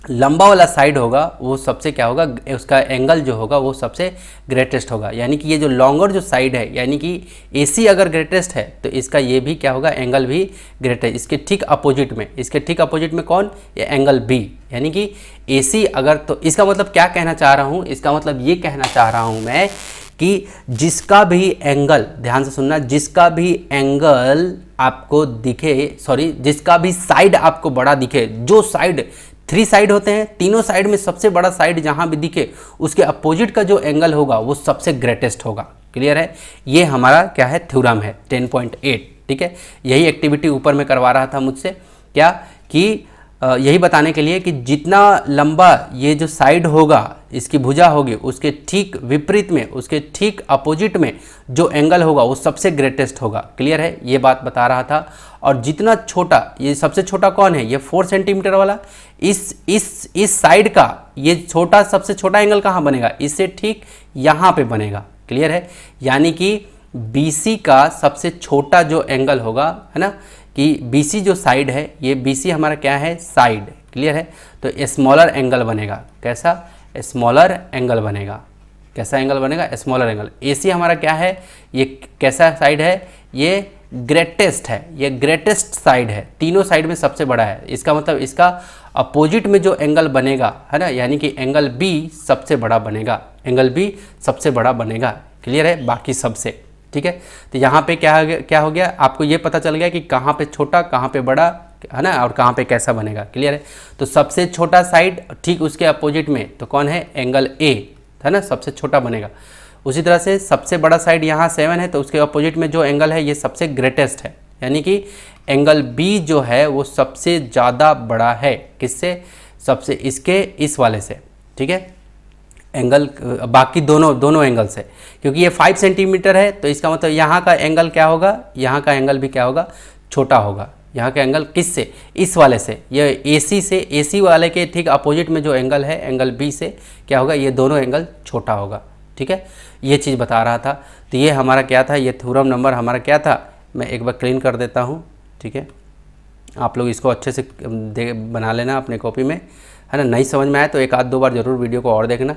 S1: लंबा वाला साइड होगा वो सबसे क्या होगा, उसका एंगल जो होगा वो सबसे ग्रेटेस्ट होगा। यानी कि ये जो लॉन्गर जो साइड है, यानी कि AC अगर ग्रेटेस्ट है तो इसका ये भी क्या होगा, एंगल भी ग्रेटेस्ट। इसके ठीक अपोजिट में, इसके ठीक अपोजिट में कौन, ये एंगल B। यानी कि AC अगर, तो इसका मतलब क्या कहना चाह रहा हूँ, इसका मतलब ये कहना चाह रहा हूँ मैं कि जिसका भी एंगल, ध्यान से सुनना, जिसका भी एंगल आपको दिखे, सॉरी जिसका भी साइड आपको बड़ा दिखे, जो साइड 3 साइड होते हैं, तीनों साइड में सबसे बड़ा साइड जहां भी दिखे उसके अपोजिट का जो एंगल होगा वो सबसे ग्रेटेस्ट होगा। क्लियर है, ये हमारा क्या है, थ्योरम है 10.8। ठीक है, यही एक्टिविटी ऊपर में करवा रहा था मुझसे, क्या कि यही बताने के लिए कि जितना लंबा ये जो साइड होगा, इसकी भुजा होगी, उसके ठीक विपरीत में, उसके ठीक अपोजिट में जो एंगल होगा वो सबसे ग्रेटेस्ट होगा। क्लियर है, ये बात बता रहा था। और जितना छोटा, ये सबसे छोटा कौन है, ये 4 सेंटीमीटर वाला, इस साइड का ये छोटा, सबसे छोटा एंगल कहाँ बनेगा, इससे ठीक यहाँ पे बनेगा। क्लियर है, यानी कि BC का सबसे छोटा जो एंगल होगा, है ना, कि BC जो साइड है, ये BC हमारा क्या है, साइड। क्लियर है, तो स्मॉलर एंगल बनेगा। कैसा, स्मॉलर एंगल बनेगा। कैसा एंगल बनेगा, स्मॉलर एंगल। AC हमारा क्या है, ये कैसा साइड है, ये ग्रेटेस्ट है, ये ग्रेटेस्ट साइड है, तीनों साइड में सबसे बड़ा है। इसका मतलब इसका अपोजिट में जो एंगल बनेगा, है ना, यानी कि एंगल B सबसे बड़ा बनेगा, एंगल B सबसे बड़ा बनेगा। क्लियर है, बाकी सबसे। ठीक है, तो यहाँ पे क्या हो गया, आपको ये पता चल गया कि कहाँ पे छोटा, कहाँ पे बड़ा, है ना, और कहाँ पे कैसा बनेगा। क्लियर है, तो सबसे छोटा साइड ठीक उसके अपोजिट में तो कौन है, एंगल A, है ना, सबसे छोटा बनेगा। उसी तरह से सबसे बड़ा साइड यहाँ 7 है, तो उसके अपोजिट में जो एंगल है ये सबसे ग्रेटेस्ट है, यानी कि एंगल B जो है वो सबसे ज़्यादा बड़ा है। किससे, सबसे इसके इस वाले से। ठीक है, एंगल बाकी दोनों एंगल से, क्योंकि ये 5 सेंटीमीटर है तो इसका मतलब यहाँ का एंगल क्या होगा, यहाँ का एंगल भी क्या होगा, छोटा होगा। यहाँ का एंगल किससे, इस वाले से, ये AC से, AC वाले के ठीक अपोजिट में जो एंगल है, एंगल B से क्या होगा, ये दोनों एंगल छोटा होगा। ठीक है, ये चीज़ बता रहा था। तो ये हमारा क्या था, ये थ्योरम नंबर हमारा क्या था, मैं एक बार क्लीन कर देता हूँ। ठीक है, आप लोग इसको अच्छे से बना लेना अपने कॉपी में, है ना। नहीं समझ में आए तो 1-2 बार जरूर वीडियो को और देखना।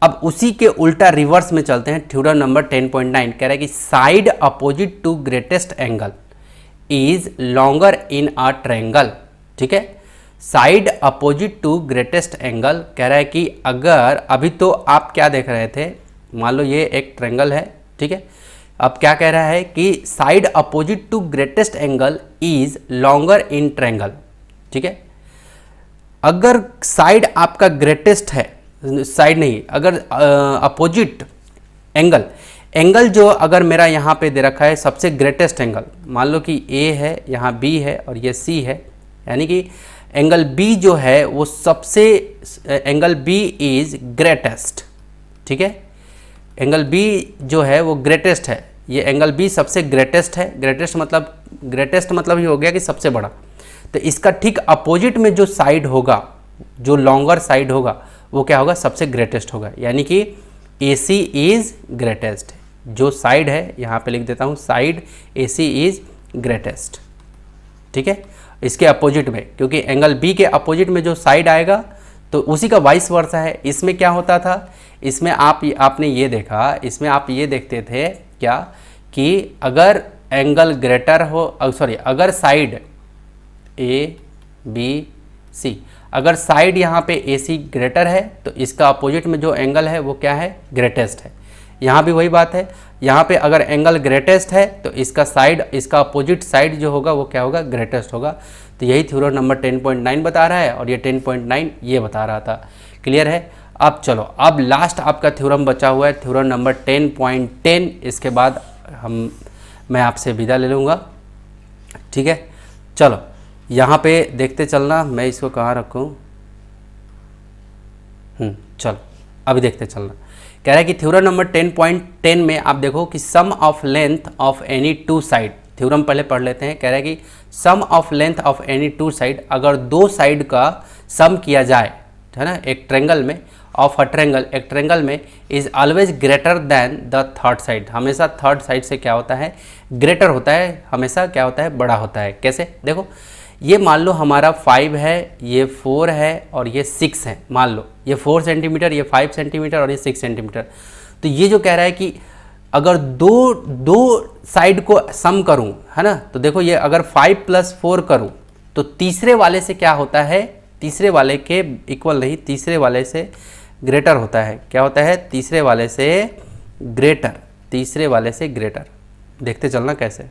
S1: अब उसी के उल्टा रिवर्स में चलते हैं। थ्योरम नंबर 10.9 कह रहा है कि side opposite to greatest angle is longer in a triangle. ठीक है, side opposite to greatest angle कह रहा है कि अगर, अभी तो आप क्या देख रहे थे, मान लो ये एक ट्रायंगल है। ठीक है, अब क्या कह रहा है कि side opposite to greatest angle is longer in triangle. ठीक है, अगर साइड आपका ग्रेटेस्ट है, साइड नहीं, अगर अपोजिट एंगल जो अगर मेरा यहाँ पे दे रखा है सबसे ग्रेटेस्ट एंगल, मान लो कि A है, यहाँ B है और ये C है, यानी कि एंगल B जो है वो सबसे, एंगल B इज ग्रेटेस्ट। ठीक है, एंगल B जो है वो ग्रेटेस्ट है, ये एंगल B सबसे ग्रेटेस्ट है। ग्रेटेस्ट मतलब ये हो गया कि सबसे बड़ा। तो इसका ठीक अपोजिट में जो साइड होगा, जो लॉन्गर साइड होगा, वो क्या होगा, सबसे ग्रेटेस्ट होगा। यानी कि AC इज ग्रेटेस्ट, जो साइड है, यहाँ पे लिख देता हूँ, साइड AC इज ग्रेटेस्ट। ठीक है, इसके अपोजिट में, क्योंकि एंगल B के अपोजिट में जो साइड आएगा तो उसी का वाइस वर्सा है। इसमें क्या होता था, इसमें आपने ये देखा, इसमें आप ये देखते थे क्या, कि अगर एंगल ग्रेटर हो, सॉरी, अगर साइड ABC, अगर साइड यहाँ पे AC ग्रेटर है तो इसका अपोजिट में जो एंगल है वो क्या है, ग्रेटेस्ट है। यहाँ भी वही बात है, यहाँ पे अगर एंगल ग्रेटेस्ट है तो इसका साइड, इसका अपोजिट साइड जो होगा वो क्या होगा, ग्रेटेस्ट होगा। तो यही थ्योरम नंबर 10.9 बता रहा है, और ये 10.9 ये बता रहा था। क्लियर है, अब चलो, अब लास्ट आपका थ्योरम बचा हुआ है, थ्योरम नंबर 10.10। इसके बाद मैं आपसे विदा ले लूँगा। ठीक है, चलो यहाँ पे देखते चलना, मैं इसको कहाँ रखूँ, चलो अभी देखते चलना। कह रहा है कि थ्योरम नंबर 10.10 में आप देखो कि sum of length of any two side, theorem पहले पढ़ लेते हैं। कह रहा है कि sum of length of any two side, अगर दो साइड का सम किया जाए, है ना, एक ट्रायंगल में, ऑफ अ ट्रायंगल, एक ट्रायंगल में, is always greater than the third side, हमेशा थर्ड साइड से क्या होता है, ग्रेटर होता है, हमेशा क्या होता है, बड़ा होता है। कैसे, देखो ये मान लो हमारा 5 है, ये 4 है और ये 6 है। मान लो ये 4 सेंटीमीटर, ये 5 सेंटीमीटर और ये 6 सेंटीमीटर। तो ये जो कह रहा है कि अगर दो साइड को सम करूं, है ना, तो देखो ये अगर 5 + 4 करूं तो तीसरे वाले से क्या होता है, तीसरे वाले के इक्वल नहीं, तीसरे वाले से ग्रेटर होता है। क्या होता है? तीसरे वाले से ग्रेटर, तीसरे वाले से ग्रेटर। देखते चलना कैसे।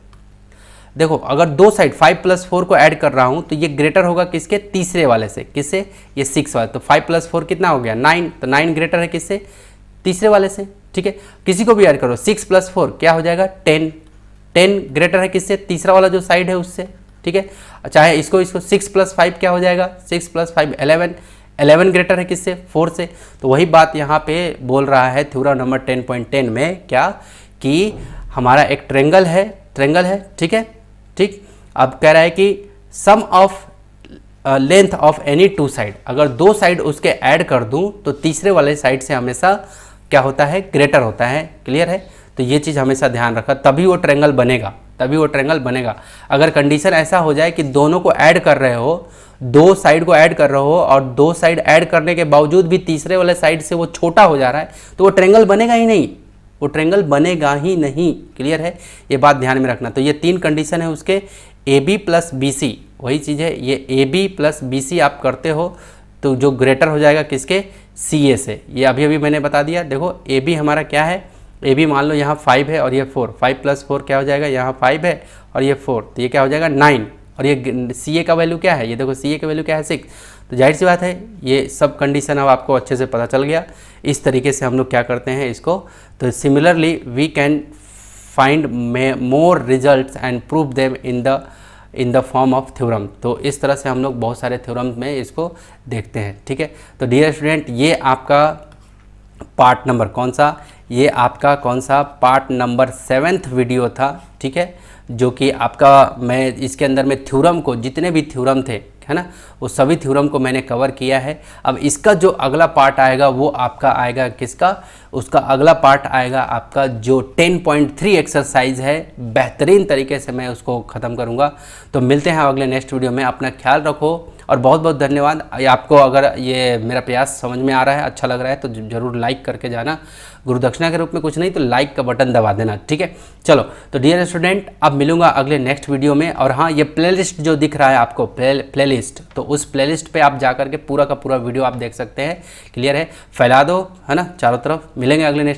S1: देखो अगर दो साइड 5 + 4 को ऐड कर रहा हूं तो ये ग्रेटर होगा किसके? तीसरे वाले से। किससे? ये 6 वाले। तो 5 + 4 कितना हो गया? 9। तो 9 ग्रेटर है किससे? तीसरे वाले से। ठीक है, किसी को भी ऐड करो। 6 + 4 क्या हो जाएगा? 10। 10 ग्रेटर है किससे? तीसरा वाला जो साइड है उससे। ठीक है, चाहे इसको 6 + 5 क्या हो जाएगा? 6 + 5 11। 11 ग्रेटर है किससे? 4 से। तो वही बात यहाँ पे बोल रहा है थ्योरम नंबर 10.10 में, क्या कि हमारा एक ट्रायंगल है, ठीक है, ठीक। अब कह रहा है कि sum of length of any two side, अगर दो साइड उसके ऐड कर दूं तो तीसरे वाले साइड से हमेशा क्या होता है? ग्रेटर होता है। क्लियर है? तो ये चीज़ हमेशा ध्यान रखा, तभी वो ट्रायंगल बनेगा, तभी वो ट्रायंगल बनेगा। अगर कंडीशन ऐसा हो जाए कि दोनों को ऐड कर रहे हो, दो साइड को ऐड कर रहे हो और दो साइड ऐड करने के बावजूद भी तीसरे वाले साइड से वो छोटा हो जा रहा है, तो वो ट्रायंगल बनेगा ही नहीं, वो ट्रायंगल बनेगा ही नहीं। क्लियर है? ये बात ध्यान में रखना। तो ये 3 कंडीशन है उसके, AB + BC, वही चीज़ है। ये AB + BC आप करते हो तो जो ग्रेटर हो जाएगा किसके? CA से। ये अभी अभी मैंने बता दिया। देखो AB हमारा क्या है? AB मान लो यहाँ 5 है और ये 4, 5 + 4 क्या हो जाएगा? यहाँ 5 है और ये 4, तो ये क्या हो जाएगा? 9। और ये CA का वैल्यू क्या है? ये देखो CA का वैल्यू क्या है? 6। तो जाहिर सी बात है ये सब कंडीशन अब आपको अच्छे से पता चल गया। इस तरीके से हम लोग क्या करते हैं इसको। तो similarly we can find more results and prove them in the form of theorem. तो इस तरह से हम लोग बहुत सारे थ्योरम में इसको देखते हैं। ठीक है, तो डियर स्टूडेंट, ये आपका पार्ट नंबर कौन सा? ये आपका कौन सा? पार्ट नंबर 7th वीडियो था। ठीक है, जो कि आपका मैं इसके अंदर में थ्योरम को, जितने भी थ्योरम थे, है ना, वो सभी थ्योरम को मैंने कवर किया है। अब इसका जो अगला पार्ट आएगा वो आपका आएगा किसका? उसका अगला पार्ट आएगा आपका जो 10.3 एक्सरसाइज है, बेहतरीन तरीके से मैं उसको ख़त्म करूँगा। तो मिलते हैं अगले नेक्स्ट वीडियो में। अपना ख्याल रखो और बहुत बहुत धन्यवाद। आपको अगर ये मेरा प्रयास समझ में आ रहा है, अच्छा लग रहा है, तो ज़रूर लाइक करके जाना। गुरुदक्षिणा के रूप में कुछ नहीं तो लाइक का बटन दबा देना। ठीक है, चलो तो डियर स्टूडेंट, अब मिलूंगा अगले नेक्स्ट वीडियो में। और हाँ, ये प्लेलिस्ट जो दिख रहा है आपको, प्लेलिस्ट, तो उस प्लेलिस्ट पे आप जाकर के पूरा का पूरा वीडियो आप देख सकते हैं। क्लियर है? फैला दो, है ना, चारों तरफ। मिलेंगे अगले नेक्स्ट